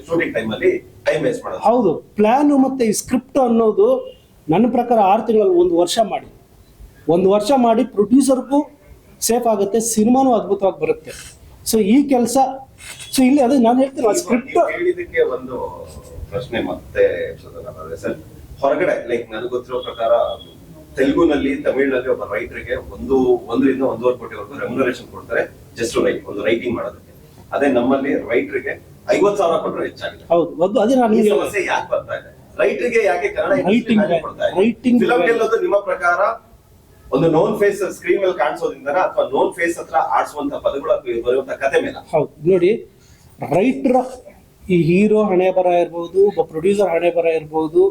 ಶೂಟಿಂಗ್ ಟೈಮ್ ಅಲ್ಲಿ ಟೈಮ್ ವೇಸ್ಟ್ ಮಾಡೋದು. ಹೌದು, ಪ್ಲಾನು ಮತ್ತೆ ಈ ಸ್ಕ್ರಿಪ್ಟ್ ಅನ್ನೋದು ನನ್ನ ಪ್ರಕಾರ 6 ತಿಂಗಳಲ್ಲಿ 1 ವರ್ಷ ಮಾಡಿ, 1 ವರ್ಷ ಮಾಡಿ ಪ್ರೊಡ್ಯೂಸರ್ಗೂ ಸೇಫ್ ಆಗುತ್ತೆ, ಸಿನಿಮಾನು ಅದ್ಭುತವಾಗಿ ಬರುತ್ತೆ. ಸೊ ಈ ಕೆಲಸ, ಸೊ ಇಲ್ಲಿ ಅದೇ ನಾನು ಹೇಳ್ತೀನಿ, ಸ್ಕ್ರಿಪ್ಟ್ ನೀವು ಹೇಳಿದಕ್ಕೆ ಒಂದು ಪ್ರಶ್ನೆ ಮತ್ತೆ ಸರ್, ಹೊರಗಡೆ ಲೈಕ್ ನನಗೆ ಗೊತ್ತಿರೋ ಪ್ರಕಾರ ತೆಲುಗುನಲ್ಲಿ ತಮಿಳಿನಲ್ಲಿ ಒಬ್ಬ ರೈಟರ್ಗೆ 1ರಿಂದ 1.5 ಕೋಟಿವರೆಗೂ ರೆಮ್ಯುನರೇಷನ್ ಕೊಡ್ತಾರೆ ಜಸ್ಟ್ ಒಂದು ರೈಟಿಂಗ್ ಮಾಡೋದಕ್ಕೆ. ಅದೇ ನಮ್ಮಲ್ಲಿ ರೈಟರ್ಗೆ 50,000 ಕೊಟ್ಟರೆ ಹೆಚ್ಚಾಗಿದೆ. ಹೌದು, ಒಂದು ಅದೇ ನಾನು ಈ ಸಮಸ್ಯೆ ಯಾಕೆ ಬರ್ತಾ ಇದೆ? ರೈಟರ್ಗೆ ಯಾಕೆ ಕನ್ನಡ Writing- ಫಿಲಂ ಗೆಲ್ಲೋದು ನಿಮ್ಮ ಪ್ರಕಾರ ಒಂದು ನೋನ್ ಫೇಸ್ ಸ್ಕ್ರೀನ್ ಮೇಲೆ ಕಾಣಿಸೋದ್ರಿಂದ ಅಥವಾ ನೋನ್ ಫೇಸ್ ಹತ್ರ ಆಡಿಸುವಂತ ಪದಗಳು ಬರುವಂತ ಕತೆ ಮೇಲೆ? ಹೌದು, ನೋಡಿ, ರೈಟರ್ ಈ ಹೀರೋ ಹಣೆ ಬರ ಇರ್ಬೋದು, ಒಬ್ಬ ಪ್ರೊಡ್ಯೂಸರ್ ಹಣೆ ಬರ ಇರ್ಬೋದು,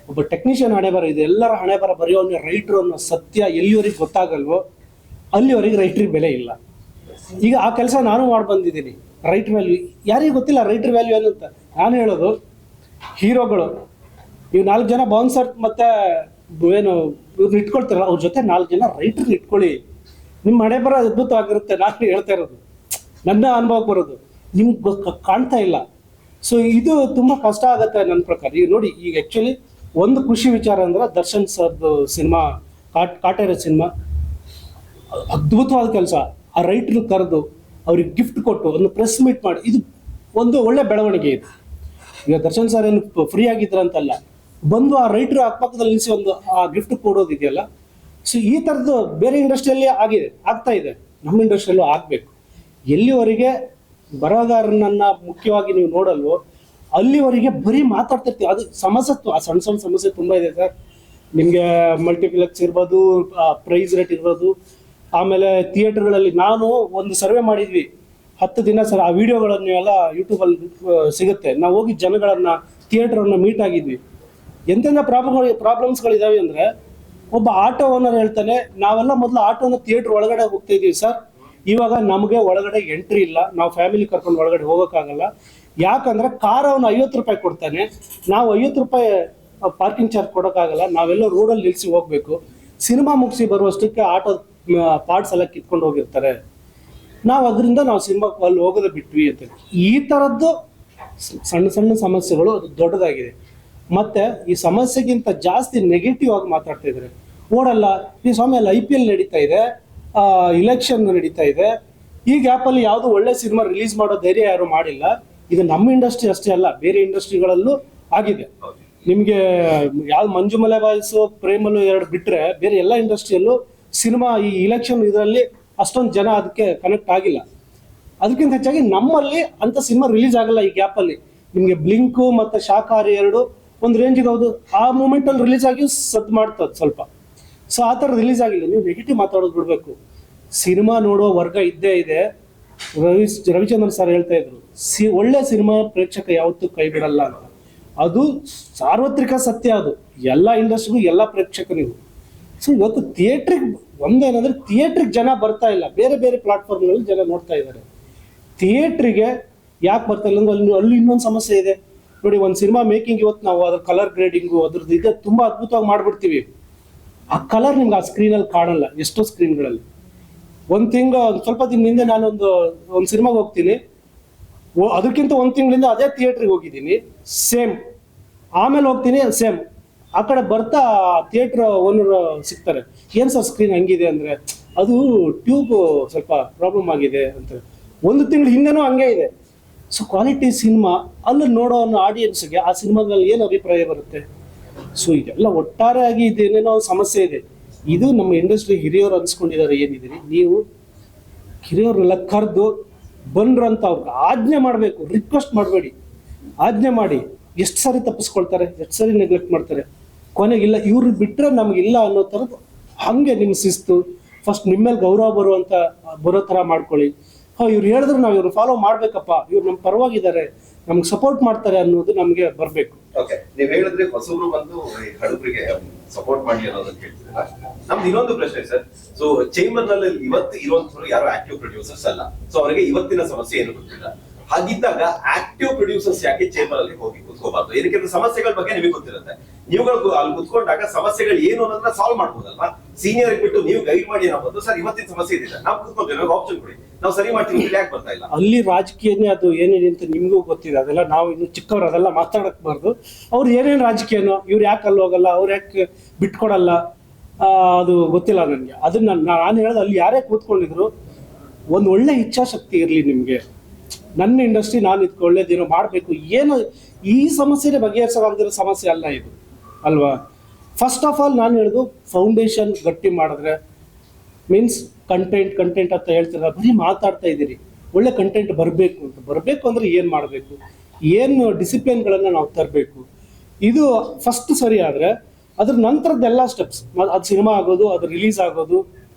ಒಬ್ಬ ಟೆಕ್ನಿಷಿಯನ್ ಹಣೆ ಬರ ಇದೆ, ಎಲ್ಲರ ಹಣೆ ಬರ ಬರೆಯೋನು ರೈಟ್ರು ಅನ್ನೋ ಸತ್ಯ ಎಲ್ಲಿವರೆಗೆ ಗೊತ್ತಾಗಲ್ವೋ ಅಲ್ಲಿವರೆಗೆ ರೈಟ್ರಿಗೆ ಬೆಲೆ ಇಲ್ಲ. ಈಗ ಆ ಕೆಲಸ ನಾನು ಮಾಡಿ ಬಂದಿದ್ದೀನಿ. ರೈಟ್ ವ್ಯಾಲ್ಯೂ ಯಾರಿಗೂ ಗೊತ್ತಿಲ್ಲ, ರೈಟರ್ ವ್ಯಾಲ್ಯೂ ಏನಂತ. ನಾನು ಹೇಳೋದು, ಹೀರೋಗಳು ನೀವು 4 ಜನ ಬೌನ್ಸರ್ ಮತ್ತೆ ಏನು ಇವ್ರನ್ನ ಇಟ್ಕೊಳ್ತಾರಲ್ಲ, ಅವ್ರ ಜೊತೆ 4 ಜನ ರೈಟರ್ನ ಇಟ್ಕೊಳ್ಳಿ, ನಿಮ್ಮ ಹಣೆ ಬರ ಅದ್ಭುತವಾಗಿರುತ್ತೆ. ನಾನು ಹೇಳ್ತಾ ಇರೋದು ನನ್ನ ಅನುಭವಕ್ಕೆ ಬರೋದು, ನಿಮ್ಗೆ ಕಾಣ್ತಾ ಇಲ್ಲ. ಸೊ ಇದು ತುಂಬ ಕಷ್ಟ ಆಗುತ್ತೆ ನನ್ನ ಪ್ರಕಾರ. ಈಗ ನೋಡಿ, ಈಗ ಆ್ಯಕ್ಚುಲಿ ಒಂದು ಖುಷಿ ವಿಚಾರ ಅಂದ್ರೆ ದರ್ಶನ್ ಸರ್ದು ಸಿನಿಮಾ ಕಾಟೇರ ಸಿನಿಮಾ ಅದ್ಭುತವಾದ ಕೆಲಸ. ಆ ರೈಟ್ರು ಕರೆದು ಅವ್ರಿಗೆ ಗಿಫ್ಟ್ ಕೊಟ್ಟು ಒಂದು ಪ್ರೆಸ್ ಮೀಟ್ ಮಾಡಿ, ಇದು ಒಂದು ಒಳ್ಳೆ ಬೆಳವಣಿಗೆ. ಇದು ಈಗ ದರ್ಶನ್ ಸರ್ ಏನು ಫ್ರೀ ಆಗಿದ್ರಂತಲ್ಲ, ಬಂದು ಆ ರೈಟ್ರು ಅಕ್ಕಪಕ್ಕದಲ್ಲಿ ನಿಲ್ಲಿಸಿ ಒಂದು ಆ ಗಿಫ್ಟ್ ಕೊಡೋದಿದೆಯಲ್ಲ. ಸೊ ಈ ಥರದ್ದು ಬೇರೆ ಇಂಡಸ್ಟ್ರಿಯಲ್ಲಿ ಆಗ್ತಾ ಇದೆ, ನಮ್ಮ ಇಂಡಸ್ಟ್ರಿಯಲ್ಲೂ ಆಗಬೇಕು. ಎಲ್ಲಿವರೆಗೆ ಬರಹಗಾರನನ್ನ ಮುಖ್ಯವಾಗಿ ನೀವು ನೋಡಲ್ವೋ ಅಲ್ಲಿವರೆಗೆ ಬರೀ ಮಾತಾಡ್ತಿರ್ತೀವಿ. ಅದು ಸಮಸ್ಯೆ, ಆ ಸಣ್ಣ ಸಣ್ಣ ಸಮಸ್ಯೆ ತುಂಬ ಇದೆ ಸರ್. ನಿಮಗೆ ಮಲ್ಟಿಪ್ಲೆಕ್ಸ್ ಇರ್ಬೋದು, ಪ್ರೈಸ್ ರೇಟ್ ಇರ್ಬೋದು, ಆಮೇಲೆ ಥಿಯೇಟರ್ಗಳಲ್ಲಿ ನಾನು ಒಂದು ಸರ್ವೆ ಮಾಡಿದ್ವಿ 10 ದಿನ ಸರ್. ಆ ವಿಡಿಯೋಗಳನ್ನು ಎಲ್ಲ ಯೂಟ್ಯೂಬಲ್ಲಿ ಸಿಗುತ್ತೆ. ನಾವು ಹೋಗಿ ಜನಗಳನ್ನ ಥಿಯೇಟರನ್ನು ಮೀಟ್ ಆಗಿದ್ವಿ. ಎಂತೆಂಥ ಪ್ರಾಬ್ಲಮ್ಸ್ಗಳಿದಾವೆ ಅಂದರೆ, ಒಬ್ಬ ಆಟೋ ಓನರ್ ಹೇಳ್ತಾನೆ, ನಾವೆಲ್ಲ ಮೊದಲು ಆಟೋನ ಥಿಯೇಟರ್ ಒಳಗಡೆ ಹೋಗ್ತಾ ಇದೀವಿ ಸರ್, ಇವಾಗ ನಮಗೆ ಒಳಗಡೆ ಎಂಟ್ರಿ ಇಲ್ಲ, ನಾವು ಫ್ಯಾಮಿಲಿ ಕರ್ಕೊಂಡು ಒಳಗಡೆ ಹೋಗೋಕ್ಕಾಗಲ್ಲ. ಯಾಕಂದ್ರೆ ಕಾರ್ ಅವನು 50 ರೂಪಾಯಿ ಕೊಡ್ತಾನೆ, ನಾವು 50 ರೂಪಾಯಿ ಪಾರ್ಕಿಂಗ್ ಚಾರ್ಜ್ ಕೊಡೋಕ್ಕಾಗಲ್ಲ, ನಾವೆಲ್ಲ ರೋಡಲ್ಲಿ ನಿಲ್ಲಿಸಿ ಹೋಗ್ಬೇಕು. ಸಿನಿಮಾ ಮುಗಿಸಿ ಬರುವಷ್ಟಕ್ಕೆ ಆಟೋ ಪಾರ್ಟ್ಸ್ ಎಲ್ಲ ಕಿತ್ಕೊಂಡು ಹೋಗಿರ್ತಾರೆ. ನಾವು ಸಿನಿಮಾ ಅಲ್ಲಿ ಹೋಗೋದು ಬಿಟ್ವಿ ಅಂತ. ಈ ಥರದ್ದು ಸಣ್ಣ ಸಣ್ಣ ಸಮಸ್ಯೆಗಳು ಅದು ದೊಡ್ಡದಾಗಿದೆ. ಮತ್ತೆ ಈ ಸಮಸ್ಯೆಗಿಂತ ಜಾಸ್ತಿ ನೆಗೆಟಿವ್ ಆಗಿ ಮಾತಾಡ್ತಾ ಇದ್ದಾರೆ. ಓಡಲ್ಲ ಈ ಸ್ವಾಮಿ, ಅಲ್ಲಿ IPL ನಡೀತಾ ಇದೆ, ಇಲೆಕ್ಷನ್ ನಡೀತಾ ಇದೆ, ಈ ಗ್ಯಾಪಲ್ಲಿ ಯಾವುದು ಒಳ್ಳೆ ಸಿನಿಮಾ ರಿಲೀಸ್ ಮಾಡೋ ಧೈರ್ಯ ಯಾರು ಮಾಡಿಲ್ಲ. ಇದು ನಮ್ಮ ಇಂಡಸ್ಟ್ರಿ ಅಷ್ಟೇ ಅಲ್ಲ, ಬೇರೆ ಇಂಡಸ್ಟ್ರಿಗಳಲ್ಲೂ ಆಗಿದೆ. ನಿಮಗೆ ಯಾವ್ದು ಮಂಜುಮಲೆ ಬಾಯ್ಸು, ಪ್ರೇಮಲು 2 ಬಿಟ್ಟರೆ ಬೇರೆ ಎಲ್ಲ ಇಂಡಸ್ಟ್ರಿಯಲ್ಲೂ ಸಿನಿಮಾ ಈ ಇಲೆಕ್ಷನ್ ಇದರಲ್ಲಿ ಅಷ್ಟೊಂದು ಜನ ಅದಕ್ಕೆ ಕನೆಕ್ಟ್ ಆಗಿಲ್ಲ. ಅದಕ್ಕಿಂತ ಹೆಚ್ಚಾಗಿ ನಮ್ಮಲ್ಲಿ ಅಂಥ ಸಿನಿಮಾ ರಿಲೀಸ್ ಆಗಲ್ಲ ಈ ಗ್ಯಾಪಲ್ಲಿ. ನಿಮಗೆ ಬ್ಲಿಂಕು ಮತ್ತು ಶಾಕಾಹಾರಿ ಎರಡು ಒಂದು ರೇಂಜಿಗೆ ಹೌದು ಆ ಮೂಮೆಂಟಲ್ಲಿ ರಿಲೀಸ್ ಆಗಿ ಸದ್ದು ಮಾಡ್ತದೆ ಸ್ವಲ್ಪ. ಸೊ ಆ ಥರ ರಿಲೀಸ್ ಆಗಿಲ್ಲ. ನೀವು ನೆಗೆಟಿವ್ ಮಾತಾಡೋದು ಬಿಡಬೇಕು. ಸಿನಿಮಾ ನೋಡೋ ವರ್ಗ ಇದ್ದೇ ಇದೆ. ರವಿಚಂದ್ರನ್ ಸರ್ ಹೇಳ್ತಾ ಇದ್ರು, ಒಳ್ಳೆ ಸಿನಿಮಾ ಪ್ರೇಕ್ಷಕ ಯಾವತ್ತೂ ಕೈ ಬಿಡಲ್ಲ ಅಂತ. ಅದು ಸಾರ್ವತ್ರಿಕ ಸತ್ಯ. ಅದು ಎಲ್ಲ ಇಂಡಸ್ಟ್ರಿಗೂ ಎಲ್ಲ ಪ್ರೇಕ್ಷಕನಿಗೂ. ಸೊ ಇವತ್ತು ಥಿಯೇಟ್ರಿಗೆ ಒಂದೇನಂದ್ರೆ ಥಿಯೇಟ್ರಿಗೆ ಜನ ಬರ್ತಾ ಇಲ್ಲ, ಬೇರೆ ಬೇರೆ ಪ್ಲಾಟ್ಫಾರ್ಮ್ಗಳಲ್ಲಿ ಜನ ನೋಡ್ತಾ ಇದ್ದಾರೆ. ಥಿಯೇಟ್ರಿಗೆ ಯಾಕೆ ಬರ್ತಾ ಇಲ್ಲ ಅಂದ್ರೆ ಅಲ್ಲಿ ಇನ್ನೊಂದು ಸಮಸ್ಯೆ ಇದೆ ನೋಡಿ. ಒಂದು ಸಿನಿಮಾ ಮೇಕಿಂಗ್ ಇವತ್ತು ನಾವು ಅದ್ರ ಕಲರ್ ಗ್ರೇಡಿಂಗು ಅದ್ರದ್ದು ಇದೆ ತುಂಬ ಅದ್ಭುತವಾಗಿ ಮಾಡಿಬಿಡ್ತೀವಿ. ಆ ಕಲರ್ ನಿಮ್ಗೆ ಆ ಸ್ಕ್ರೀನಲ್ಲಿ ಕಾಣಲ್ಲ ಎಷ್ಟೋ ಸ್ಕ್ರೀನ್ಗಳಲ್ಲಿ. ಒಂದು ಸ್ವಲ್ಪ ದಿನದಿಂದ ನಾನೊಂದು ಸಿನಿಮಾಗೆ ಹೋಗ್ತೀನಿ, ಅದಕ್ಕಿಂತ ಒಂದು ತಿಂಗಳಿಂದ ಅದೇ ಥಿಯೇಟ್ರಿಗೆ ಹೋಗಿದ್ದೀನಿ, ಸೇಮ್. ಆಮೇಲೆ ಹೋಗ್ತೀನಿ, ಸೇಮ್. ಆ ಕಡೆ ಬರ್ತಾ ಥಿಯೇಟ್ರ್ ಓನರ್ ಸಿಗ್ತಾರೆ, ಏನು ಸರ್ ಸ್ಕ್ರೀನ್ ಹಂಗಿದೆ ಅಂದರೆ ಅದು ಟ್ಯೂಬ್ ಸ್ವಲ್ಪ ಪ್ರಾಬ್ಲಮ್ ಆಗಿದೆ ಅಂತ. ಒಂದು ತಿಂಗಳು ಹಿಂದೆನೂ ಹಂಗೆ ಇದೆ. ಸೊ ಕ್ವಾಲಿಟಿ ಸಿನಿಮಾ ಅಲ್ಲಿ ನೋಡೋ ಆಡಿಯನ್ಸ್ಗೆ ಆ ಸಿನಿಮಾದಲ್ಲಿ ಏನು ಅಭಿಪ್ರಾಯ ಬರುತ್ತೆ? ಸೊ ಇದೆಲ್ಲ ಒಟ್ಟಾರೆಯಾಗಿ ಇದೇನೇನೋ ಸಮಸ್ಯೆ ಇದೆ. ಇದು ನಮ್ಮ ಇಂಡಸ್ಟ್ರಿ ಹಿರಿಯರು ಅನ್ಸ್ಕೊಂಡಿದ್ದಾರೆ. ಏನಿದ್ದೀರಿ ನೀವು ಹಿರಿಯವ್ರನ್ನೆಲ್ಲ ಕರೆದು ಬಂದ್ರಂತ ಅವ್ರಿಗೆ ಆಜ್ಞೆ ಮಾಡಬೇಕು, ರಿಕ್ವೆಸ್ಟ್ ಮಾಡಬೇಡಿ, ಆಜ್ಞೆ ಮಾಡಿ. ಎಷ್ಟು ಸಾರಿ ತಪ್ಪಿಸ್ಕೊಳ್ತಾರೆ, ಎಷ್ಟು ಸಾರಿ ನೆಗ್ಲೆಕ್ಟ್ ಮಾಡ್ತಾರೆ, ಕೊನೆಗಿಲ್ಲ ಇವ್ರು ಬಿಟ್ಟರೆ ನಮಗಿಲ್ಲ ಅನ್ನೋ ಥರದ್ದು. ಹಾಗೆ ನಿಮ್ಮ ಶಿಸ್ತು ಫಸ್ಟ್ ನಿಮ್ಮ ಮೇಲೆ ಗೌರವ ಬರೋ ಥರ ಮಾಡ್ಕೊಳ್ಳಿ. ಇವ್ರು ಹೇಳಿದ್ರು ನಾವು ಇವ್ರು ಫಾಲೋ ಮಾಡ್ಬೇಕಪ್ಪ, ಇವ್ರು ನಮ್ಮ ಪರವಾಗಿದ್ದಾರೆ, ನಮ್ಗೆ ಸಪೋರ್ಟ್ ಮಾಡ್ತಾರೆ ಅನ್ನೋದು ನಮಗೆ ಬರಬೇಕು. ಓಕೆ, ನೀವ್ ಹೇಳಿದ್ರೆ ಹೊಸಬ್ರು ಬಂದು ಹಡಬ್ರಿಗೆ ಸಪೋರ್ಟ್ ಮಾಡಿ ಅನ್ನೋದನ್ನ ಕೇಳ್ತಿದ್ದೀರಾ. ನಮ್ದು ಇನ್ನೊಂದು ಪ್ರಶ್ನೆ ಸರ್. ಸೊ ಚೇಂಬರ್ ನಲ್ಲಿ ಇವತ್ತು ಇರುವಂತವ್ರು ಯಾರು ಆಕ್ಟಿವ್ ಪ್ರೊಡ್ಯೂಸರ್ಸ್ ಅಲ್ಲ. ಸೊ ಅವರಿಗೆ ಇವತ್ತಿನ ಸಮಸ್ಯೆ ಏನು ಗೊತ್ತಿಲ್ಲ. ಹಾಗಿದ್ದಾಗ ಆಕ್ಟಿವ್ ಪ್ರೊಡ್ಯೂಸರ್ಸ್ ಯಾಕೆ ಚೇಂಬರ್ ಅಲ್ಲಿ ಹೋಗಿ ಕೂತ್ಕೋಬಾರ್ದು? ಏನಕ್ಕೆ ಸಮಸ್ಯೆಗಳ ಬಗ್ಗೆ ನಿಮಗೆ ಗೊತ್ತಿರುತ್ತೆ. ನೀವುಗಳು ಅಲ್ಲಿ ಕುತ್ಕೊಂಡಾಗ ಸಮಸ್ಯೆಗಳು ಏನು ಅನ್ನೋದನ್ನ ಸಾಲ್ವ್ ಮಾಡ್ಬೋದಲ್ವಾ? ಸೀನಿಯರ್ ಬಿಟ್ಟು ನೀವು ಗೈಡ್ ಮಾಡಿ ಅನ್ನೋದು ಸರ್ ಇವತ್ತಿನ ಸಮಸ್ಯೆ ಇದೆ, ನಾವು ಕೂತ್ಕೊಂತೀವಿ, ಆಪ್ಷನ್ ಕೊಡಿ, ನಾವು ಸರಿ ಮಾಡ್ತೀವಿ, ಯಾಕೆ ಬರ್ತಾ ಇಲ್ಲ? ಅಲ್ಲಿ ರಾಜಕೀಯನೇ ಅದು ಏನಿದೆ ಅಂತ ನಿಮಗೂ ಗೊತ್ತಿದೆ. ಅದೆಲ್ಲ ನಾವು ಇನ್ನು ಚಿಕ್ಕವ್ರು ಅದೆಲ್ಲ ಮಾತಾಡಕ್ಬಾರ್ದು. ಅವ್ರು ಏನೇನು ರಾಜಕೀಯನೋ, ಇವ್ರು ಯಾಕೆ ಅಲ್ಲಿ ಹೋಗಲ್ಲ, ಅವ್ರು ಯಾಕೆ ಬಿಟ್ಕೊಡಲ್ಲ, ಅದು ಗೊತ್ತಿಲ್ಲ ನನಗೆ. ಅದನ್ನ ನಾನು ಹೇಳೋದು, ಅಲ್ಲಿ ಯಾರೇ ಕೂತ್ಕೊಂಡಿದ್ರು ಒಂದು ಒಳ್ಳೆ ಇಚ್ಛಾಶಕ್ತಿ ಇರಲಿ ನಿಮಗೆ. ನನ್ನ ಇಂಡಸ್ಟ್ರಿ ನಾನು ಇದಕ್ಕೆ ಒಳ್ಳೇದೇನೋ ಮಾಡಬೇಕು. ಏನು ಈ ಸಮಸ್ಯೆನೇ ಬಗೆಹರಿಸೋದಾಗದಿರೋ ಸಮಸ್ಯೆ ಅಲ್ಲ ಇದು ಅಲ್ವಾ? ಫಸ್ಟ್ ಆಫ್ ಆಲ್ ನಾನು ಹೇಳೋದು ಫೌಂಡೇಶನ್ ಗಟ್ಟಿ ಮಾಡಿದ್ರೆ, ಮೀನ್ಸ್ ಕಂಟೆಂಟ್ ಅಂತ ಹೇಳ್ತೀರ, ಬರೀ ಮಾತಾಡ್ತಾ ಇದ್ದೀರಿ. ಒಳ್ಳೆ ಕಂಟೆಂಟ್ ಬರಬೇಕು ಅಂದರೆ ಏನು ಮಾಡಬೇಕು, ಏನು ಡಿಸಿಪ್ಲಿನ್ಗಳನ್ನು ನಾವು ತರಬೇಕು, ಇದು ಫಸ್ಟ್ ಸರಿ ಆದರೆ ಅದ್ರ ನಂತರದ್ದೆಲ್ಲ ಸ್ಟೆಪ್ಸ್, ಅದು ಸಿನಿಮಾ ಆಗೋದು, ಅದು ರಿಲೀಸ್ ಆಗೋದು,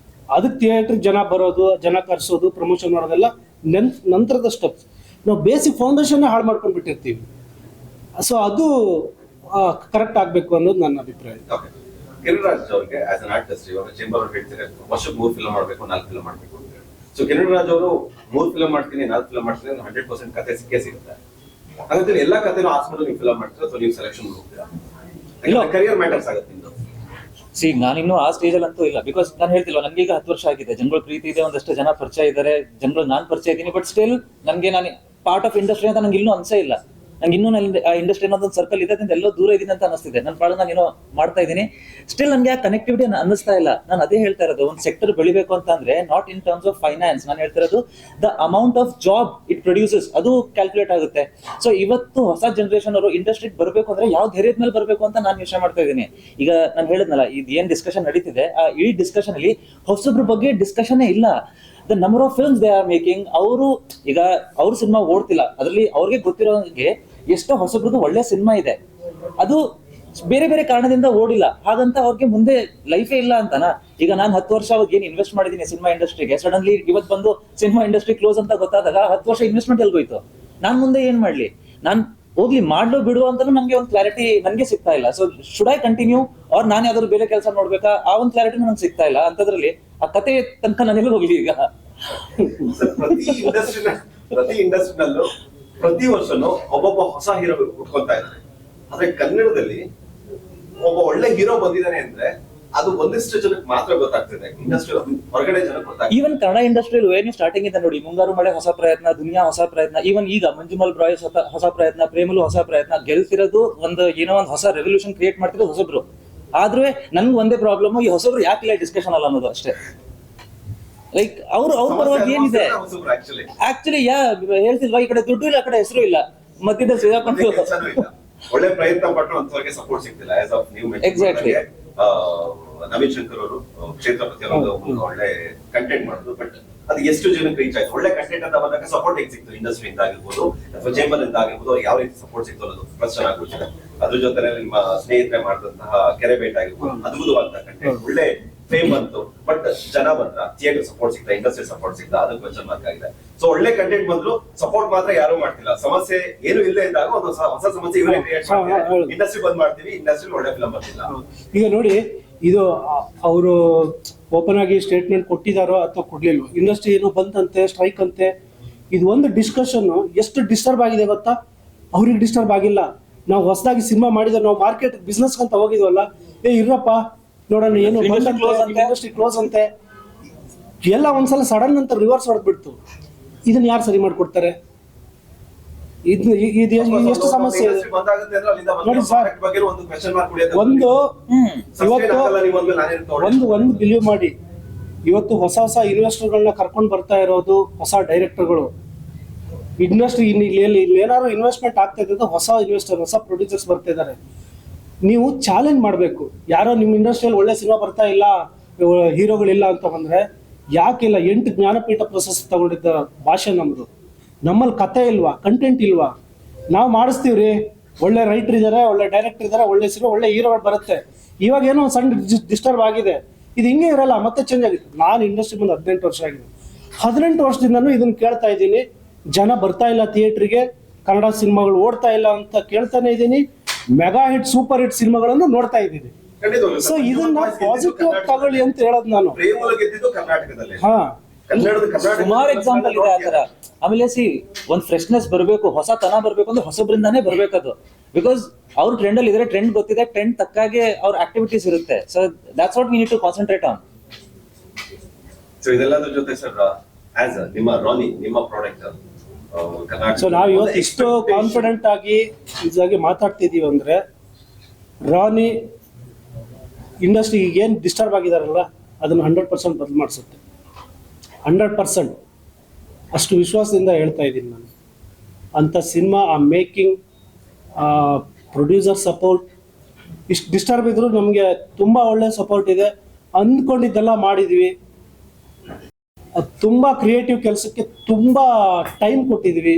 ಅದಕ್ಕೆ ಥಿಯೇಟ್ರಿಗೆ ಜನ ಬರೋದು, ಜನ ಕರೆಸೋದು, ಪ್ರಮೋಷನ್ ಮಾಡೋದೆಲ್ಲ ನಂತರದ ಸ್ಟೆಪ್ಸ್. ನಾವು ಬೇಸಿಕ್ ಫೌಂಡೇಶನ್ನೇ ಹಾಳು ಮಾಡ್ಕೊಂಡು ಬಿಟ್ಟಿರ್ತೀವಿ. ಸೊ ಅದು ಕರೆಕ್ಟ್ ಆಗಬೇಕು ಅನ್ನೋದು ನನ್ನ ಅಭಿಪ್ರಾಯ. ಕಿರಣ್ ರಾಜ್ ಅವ್ರಿಗೆ ಆಸ್ ಅನ್ ಆರ್ಟಿಸ್ಟ್ ಇವಾಗ ಚೇಂಬರ್ ಅವ್ರು ಹೇಳ್ತಾರೆ ವರ್ಷಕ್ಕೆ 3 ಫಿಲ್ಮ್ ಮಾಡಬೇಕು, 4 ಫಿಲ್ಮ್ ಮಾಡಬೇಕು ಅಂತ ಹೇಳಿ. ಸೊ ಕಿರಣ್ ರಾಜ್ ಅವರು 3 ಫಿಲ್ಮ್ ಮಾಡ್ತೀನಿ, 4 ಫಿಲ್ಮ್ ಮಾಡ್ತೀನಿ, 100% ಕತೆ ಸಿಕ್ಕೇ ಸಿಗುತ್ತೆ. ಹಾಗಾದ್ರೆ ಎಲ್ಲಾ ಕತೆನೂ ಆಸ್ಮೇಲೆ ನೀವು ಫಿಲ್ಮ್ ಮಾಡ್ತೀರಾ, ಸೊ ನೀವು ಸೆಲೆಕ್ಷನ್ ಹೋಗ್ತೀರಾ? ಕರಿಯರ್ ಮ್ಯಾಟರ್ಸ್ ಆಗುತ್ತೆ ನಿಮ್ದು. ನಾನಿನ್ನು ಆ ಸ್ಟೇಜ್ ಅಲ್ಲಿ ಅಂತೂ ಇಲ್ಲ. ಬಿಕಾಸ್ ನಾನು ಹೇಳ್ತಿಲ್ಲ, ನನಗೆ ಈಗ 10 ವರ್ಷ ಆಗಿದೆ, ಜನಗಳ ಪ್ರೀತಿ ಇದೆ, ಒಂದಷ್ಟು ಜನ ಪರಿಚಯ ಇದ್ದಾರೆ, ಜನಗಳು ನಾನು ಪರಿಚಯ ಇದ್ದೀನಿ. ಬಟ್ ಸ್ಟಿಲ್ ನನಗೆ ನಾನು ಪಾರ್ಟ್ ಆಫ್ ಇಂಡಸ್ಟ್ರಿ ಅಂತ ನಂಗೆ ಇನ್ನೂ ಅನ್ಸೇ ಇಲ್ಲ. ನಂಗೆ ಇನ್ನೂ ಆ ಇಂಡಸ್ಟ್ರಿ ಅನ್ನೋದೊಂದು ಸರ್ಕಲ್ ಇದೆ, ಎಲ್ಲೋ ದೂರ ಇದೀನಿ ಅಂತ ಅನಿಸ್ತಿದೆ. ನನ್ನ ಪಾಡು ನಾನು ಏನೋ ಮಾಡ್ತಾ ಇದ್ದೀನಿ, ಸ್ಟಿಲ್ ನನಗೆ ಆ ಕನೆಕ್ಟಿವಿಟಿ ಅನ್ನಿಸ್ತಾ ಇಲ್ಲ. ನಾನು ಅದೇ ಹೇಳ್ತಾ ಇರೋದು, ಒಂದು ಸೆಕ್ಟರ್ ಬೆಳಿಬೇಕು ಅಂತ ಅಂದ್ರೆ not in terms of finance, ನಾನು ಹೇಳ್ತಾ ಇರೋದು the amount of job it produces, ಅದು ಕ್ಯಾಲ್ಕುಲೇಟ್ ಆಗುತ್ತೆ. ಸೊ ಇವತ್ತು ಹೊಸ ಜನರೇಷನ್ ಅವರು ಇಂಡಸ್ಟ್ರಿಗೆ ಬರಬೇಕು ಅಂದ್ರೆ ಯಾವ ಧೈರ್ಯದ ಮೇಲೆ ಬರಬೇಕು ಅಂತ ನಾನು ಯೋಚನೆ ಮಾಡ್ತಾ ಇದ್ದೀನಿ. ಈಗ ನಾನು ಹೇಳಿದ್ನಲ್ಲ, ಇದು ಏನ್ ಡಿಸ್ಕಷನ್ ನಡೀತಿದೆ, ಆ ಈ ಡಿಸ್ಕಷನ್ ಅಲ್ಲಿ ಹೊಸಬ್ರ ಬಗ್ಗೆ ಡಿಸ್ಕಷನ್ನೇ ಇಲ್ಲ. The number of films they are making, ಅವರು ಈಗ ಅವ್ರ ಸಿನಿಮಾ ಓಡ್ತಿಲ್ಲ, ಅದರಲ್ಲಿ ಅವ್ರಿಗೆ ಗೊತ್ತಿರೋ ಹಾಗೆ ಎಷ್ಟೋ ಹೊಸಬ್ರದ್ದು ಒಳ್ಳೆ ಸಿನಿಮಾ ಇದೆ, ಅದು ಬೇರೆ ಬೇರೆ ಕಾರಣದಿಂದ ಓಡಿಲ್ಲ. ಹಾಗಂತ ಅವ್ರಿಗೆ ಮುಂದೆ ಲೈಫೇ ಇಲ್ಲ ಅಂತನ? ಈಗ ನಾನು 10 ವರ್ಷ ಅವಾಗ ಏನು ಇನ್ವೆಸ್ಟ್ ಮಾಡಿದ್ದೀನಿ ಸಿನಿಮಾ ಇಂಡಸ್ಟ್ರಿಗೆ, ಸಡನ್ಲಿ ಇವತ್ತು ಬಂದು ಸಿನಿಮಾ ಇಂಡಸ್ಟ್ರಿ ಕ್ಲೋಸ್ ಅಂತ ಗೊತ್ತಾದಾಗ 10 ವರ್ಷ ಇನ್ವೆಸ್ಟ್ಮೆಂಟ್ ಎಲ್ಗೋಯ್ತು. ನಾನು ಮುಂದೆ ಏನ್ ಮಾಡ್ಲಿ, ನಾನು ಹೋಗ್ಲಿ ಮಾಡ್ಲು ಬಿಡು ಅಂತ ನನ್ಗೆ ಒಂದು ಕ್ಲಾರಿಟಿ ನನಗೆ ಸಿಗ್ತಾ ಇಲ್ಲ. So should I continue or ನಾನು ಯಾವ್ದಾದ್ರು ಬೇರೆ ಕೆಲಸ ನೋಡ್ಬೇಕಾ, ಆ ಒಂದು ಕ್ಲಾರಿಟಿ ನನಗೆ ಸಿಗ್ತಾ ಇಲ್ಲ. ಅಂತದ್ರಲ್ಲಿ ಆ ಕತೆ ತನಕ ನಾನೆಲ್ಲ ಹೋಗ್ಲಿ. ಈಗ ಪ್ರತಿ ಇಂಡಸ್ಟ್ರಿನಲ್ಲೂ ಪ್ರತಿ ವರ್ಷನೂ ಒಬ್ಬೊಬ್ಬ ಹೊಸ ಹೀರೋ ಹುಟ್ಕೊತಾ ಇದ್ದಾರೆ. ಆದ್ರೆ ಕನ್ನಡದಲ್ಲಿ ಒಬ್ಬ ಒಳ್ಳೆ ಹೀರೋ ಬಂದಿದ್ದಾನೆ ಅಂದ್ರೆ ಅದು ಒಂದಿಷ್ಟು ಜನಕ್ಕೆ ಮಾತ್ರ ಗೊತ್ತಾಗ್ತಿದೆ, ಇಂಡಸ್ಟ್ರಿ ಹೊರಗಡೆ ಜನಕ್ಕೆ ಗೊತ್ತಾಗ್ತದೆ. ಈವನ್ ಕನ್ನಡ ಇಂಡಸ್ಟ್ರಿಯಲ್ಲಿ ಏನು ಸ್ಟಾರ್ಟಿಂಗ್ ಇದೆ ನೋಡಿ, ಮುಂಗಾರು ಮಳೆ ಹೊಸ ಪ್ರಯತ್ನ, ದುನಿಯಾ ಹೊಸ ಪ್ರಯತ್ನ, ಈವನ್ ಈಗ ಮಂಜುಮಲ್ ಬ್ರಾಯ್ ಹೊಸ ಪ್ರಯತ್ನ, ಪ್ರೇಮಲು ಹೊಸ ಪ್ರಯತ್ನ, ಗೆಲ್ತಿರೋದು ಒಂದು ಏನೋ ಒಂದು ಹೊಸ ರೆವಲ್ಯೂಷನ್ ಕ್ರಿಯೇಟ್ ಮಾಡ್ತಿರೋದು ಹೊಸಬ್ರು. ಆದ್ರೆ ನನ್ಗೆ ಒಂದೇ ಪ್ರಾಬ್ಲಮ್, ಈ ಹೊಸಬ್ರು ಯಾಕಿಲ್ಲ ಡಿಸ್ಕಷನ್ ಅಲ್ಲ ಅನ್ನೋದು ಅಷ್ಟೇ. ಲೈಕ್ ಅವ್ರ ಪರವಾಗಿ ಏನಿದೆ ಆಕ್ಚುಲಿ ಹೇಳ್ತಿಲ್ವಾ, ಈ ಕಡೆ ದುಡ್ಡು ಇಲ್ಲ, ಆ ಕಡೆ ಹೆಸರು ಇಲ್ಲ, ಮಧ್ಯದಲ್ಲಿ ಸಿಗಾಕೊಂಡು ಒಳ್ಳೆ ಪ್ರಯತ್ನ ಪಟ್ಟು ಅಂತವರಿಗೆ ಸಪೋರ್ಟ್ ಸಿಗ್ತಿಲ್ಲ. ಎಕ್ಸಾಕ್ಟ್ಲಿ ನವೀನ್ ಶಂಕರ್ ಅವರು ಕ್ಷೇತ್ರಪತಿ ಅನ್ನೋದು ಒಂದು ಒಳ್ಳೆ ಕಂಟೆಂಟ್ ಮಾಡಿದ್ರು. ಬಟ್ ಅದು ಎಷ್ಟು ಜನಕ್ಕೆ ರೀಚ್ ಆಯ್ತು? ಒಳ್ಳೆ ಕಂಟೆಂಟ್ ಅಂತ ಬಂದಾಗ ಸಪೋರ್ಟ್ ಹೇಗೆ ಸಿಕ್ತು? ಇಂಡಸ್ಟ್ರಿಯಿಂದ ಆಗಿರ್ಬೋದು ಅಥವಾ ಚೇಂಬರ್ ಇಂದ ಆಗಿರ್ಬೋದು, ಯಾವ ರೀತಿ ಸಪೋರ್ಟ್ ಸಿಕ್ತು ಅನ್ನೋದು ಫಸ್ಟ್ ಚೆನ್ನಾಗಿ. ಅದ್ರ ಜೊತೆ ನಿಮ್ಮ ಸ್ನೇಹಿತರೆ ಮಾಡಿದಂತಹ ಕೆರೆ ಬೇಟ ಆಗಿರ್ಬೋದು, ಅದ್ಭುತವಾದ ಕಂಟೆಂಟ್, ಒಳ್ಳೆ ಫೇಮ್ ಬಂತು. ಬಟ್ ಜನ ಬಂದ್ರ, ಥಿಯೇಟರ್ ಸಪೋರ್ಟ್ ಸಿಗ್ತಾ, ಇಂಡಸ್ಟ್ರಿ ಸಪೋರ್ಟ್ ಸಿಗ್ತಾ, ಅದಕ್ಕೆ ಕ್ವೆಶ್ಚನ್ ಮಾರ್ಕ್ ಆಗಿದೆ. ಸೊ ಒಳ್ಳೆ ಕಂಟೆಂಟ್ ಬಂದ್ರು, ಸಪೋರ್ಟ್ ಮಾತ್ರ ಯಾರು ಮಾಡ್ತಿಲ್ಲ. ಸಮಸ್ಯೆ ಏನು ಇಲ್ಲದೆ ಇದ್ದಾಗ ಒಂದು ಹೊಸ ಸಮಸ್ಯೆ ಇವರೇ ಕ್ರಿಯೇಟ್ ಮಾಡ್ತಾರೆ. ಇಂಡಸ್ಟ್ರಿ ಬಂದ್ ಮಾಡ್ತೀವಿ, ಇಂಡಸ್ಟ್ರಿ ಒಳ್ಳೆ ಫಿಲಂ ಬರ್ತಿಲ್ಲ. ಈಗ ನೋಡಿ, ಇದು ಅವರು ಓಪನ್ ಆಗಿ ಸ್ಟೇಟ್ಮೆಂಟ್ ಕೊಟ್ಟಿದಾರೋ ಅಥವಾ ಕೊಡ್ಲಿಲ್ವೋ, ಇಂಡಸ್ಟ್ರಿ ಏನೋ ಬಂತಂತೆ, ಸ್ಟ್ರೈಕ್ ಅಂತೆ, ಇದು ಒಂದು ಡಿಸ್ಕಷನ್ ಎಷ್ಟು ಡಿಸ್ಟರ್ಬ್ ಆಗಿದೆ ಗೊತ್ತಾ? ಅವ್ರಿಗೆ ಡಿಸ್ಟರ್ಬ್ ಆಗಿಲ್ಲ. ನಾವು ಹೊಸದಾಗಿ ಸಿನಿಮಾ ಮಾಡಿದ್ರೆ, ನಾವು ಮಾರ್ಕೆಟ್ ಬಿಸ್ನೆಸ್ ಅಂತ ಹೋಗಿದ್ವಲ್ಲ, ಇರಪ್ಪ ನೋಡೋಣ ಏನು ಇಂಡಸ್ಟ್ರಿ ಕ್ಲೋಸ್ ಅಂತೆ, ಎಲ್ಲ ಒಂದ್ಸಲ ಸಡನ್ ಅಂತ ರಿವರ್ಸ್ ಹೊಡೆದ್ಬಿಡ್ತು. ಇದನ್ನ ಯಾರು ಸರಿ ಮಾಡ್ಕೊಡ್ತಾರೆ? ಇದು ಎಷ್ಟು ಸಮಸ್ಯೆ ಇದೆ ನೋಡಿ ಸರ್. ಒಂದು ಒಂದು ಬಿಲೀವ್ ಮಾಡಿ, ಇವತ್ತು ಹೊಸ ಇನ್ವೆಸ್ಟರ್ಗಳನ್ನ ಕರ್ಕೊಂಡು ಬರ್ತಾ ಇರೋದು ಹೊಸ ಡೈರೆಕ್ಟರ್ಗಳು. ಇಂಡಸ್ಟ್ರಿ ಇಲ್ಲಿ ಏನಾದ್ರು ಇನ್ವೆಸ್ಟ್ಮೆಂಟ್ ಆಗ್ತಾ ಇದ್ದ ಹೊಸ ಇನ್ವೆಸ್ಟರ್, ಹೊಸ ಪ್ರೊಡ್ಯೂಸರ್ಸ್ ಬರ್ತಾ ಇದ್ದಾರೆ. ನೀವು ಚಾಲೆಂಜ್ ಮಾಡಬೇಕು. ಯಾರೋ ನಿಮ್ಮ ಇಂಡಸ್ಟ್ರಿಯಲ್ಲಿ ಒಳ್ಳೆ ಸಿನಿಮಾ ಬರ್ತಾ ಇಲ್ಲ, ಹೀರೋಗಳಿಲ್ಲ ಅಂತ ಬಂದ್ರೆ, ಯಾಕಿಲ್ಲ? 8 ಜ್ಞಾನಪೀಠ ಪ್ರಶಸ್ತಿ ತಗೊಂಡಿದ್ದ ಭಾಷೆ ನಮ್ದು. ನಮ್ಮಲ್ಲಿ ಕತೆ ಇಲ್ವಾ? ಕಂಟೆಂಟ್ ಇಲ್ವಾ? ನಾವು ಮಾಡಿಸ್ತೀವ್ರಿ. ಒಳ್ಳೆ ರೈಟರ್ ಇದ್ದಾರೆ, ಒಳ್ಳೆ ಡೈರೆಕ್ಟರ್ ಇದ್ದಾರೆ, ಒಳ್ಳೆ ಸಿನಿಮಾ, ಒಳ್ಳೆ ಹೀರೋಗಳು ಬರುತ್ತೆ. ಇವಾಗ ಏನೋ ಸಣ್ಣ ಡಿಸ್ಟರ್ಬ್ ಆಗಿದೆ, ಇದು ಹಿಂಗೆ ಇರಲ್ಲ, ಮತ್ತೆ ಚೇಂಜ್ ಆಗಿತ್ತು. ನಾನು ಇಂಡಸ್ಟ್ರಿ ಬಂದು 18 ವರ್ಷ ಆಗಿದೆ. 18 ವರ್ಷದಿಂದನೂ ಇದನ್ನ ಕೇಳ್ತಾ ಇದ್ದೀನಿ. ಜನ ಬರ್ತಾ ಇಲ್ಲ ಥಿಯೇಟ್ರಿಗೆ, ಕನ್ನಡ ಸಿನಿಮಾಗಳು ಓಡ್ತಾ ಇಲ್ಲ ಅಂತ ಕೇಳ್ತಾನೆ ಇದ್ದೀನಿ. ಮೆಗಾ ಹಿಟ್, ಸೂಪರ್ ಹಿಟ್ ಸಿನಿಮಾಗಳನ್ನು ನೋಡ್ತಾ ಇದ್ದೀನಿ. ಸೊ ಇದನ್ನ ಪಾಸಿಟಿವ್ ತಗೊಳ್ಳಿ ಅಂತ ಹೇಳೋದು ನಾನು. ಹಾ, ಸುಮಾರು ಎಕ್ಸಾಂಪಲ್ ಇದೆ ಆತರ. ಆಮೇಲೆ ಒಂದ್ ಫ್ರೆಶ್ನೆಸ್ ಬರ್ಬೇಕು, ಹೊಸತನ ಬರ್ಬೇಕು ಅಂದ್ರೆ ಹೊಸಬ್ರಿಂದಾನೇ ಬರ್ಬೇಕದು. ಬಿಕಾಸ್ ಅವ್ರ ಟ್ರೆಂಡ್ ಅಲ್ಲಿ ಇದ್ರೆ, ಟ್ರೆಂಡ್ ಗೊತ್ತಿದೆ, ಟ್ರೆಂಡ್ ತಕ್ಕಾಗೆ ಅವ್ರ ಆಕ್ಟಿವಿಟೀಸ್ ಇರುತ್ತೆ. So that's what we need to concentrate on. So ಇದೆಲ್ಲದ್ರ ಜೊತೆ ಸರ್, ಆಸ್ ನಿಮ್ಮ ರಾನಿ, ನಿಮ್ಮ ಪ್ರಾಡಕ್ಟ್ ಸೊ ನಾವು ಇವತ್ತು ಇಷ್ಟು ಕಾನ್ಫಿಡೆಂಟ್ ಆಗಿ ಇದಾಗಿ ಮಾತಾಡ್ತಿದೀವಿ ಅಂದ್ರೆ, ರಾನಿ ಇಂಡಸ್ಟ್ರಿಗೆ ಏನು ಡಿಸ್ಟರ್ಬ್ ಆಗಿದಾರಲ್ಲ, ಅದನ್ನು 100% ಬದಲು ಮಾಡಿಸುತ್ತೆ. 100% ಅಷ್ಟು ವಿಶ್ವಾಸದಿಂದ ಹೇಳ್ತಾ ಇದ್ದೀನಿ ನಾನು. ಅಂಥ ಸಿನಿಮಾ, ಆ ಮೇಕಿಂಗ್, ಪ್ರೊಡ್ಯೂಸರ್ ಸಪೋರ್ಟ್, ಇಷ್ಟು ಡಿಸ್ಟರ್ಬ್ ಇದ್ರು ನಮಗೆ ತುಂಬ ಒಳ್ಳೆ ಸಪೋರ್ಟ್ ಇದೆ. ಅಂದ್ಕೊಂಡಿದ್ದೆಲ್ಲ ಮಾಡಿದ್ವಿ. ತುಂಬ ಕ್ರಿಯೇಟಿವ್ ಕೆಲಸಕ್ಕೆ ತುಂಬ ಟೈಮ್ ಕೊಟ್ಟಿದ್ವಿ.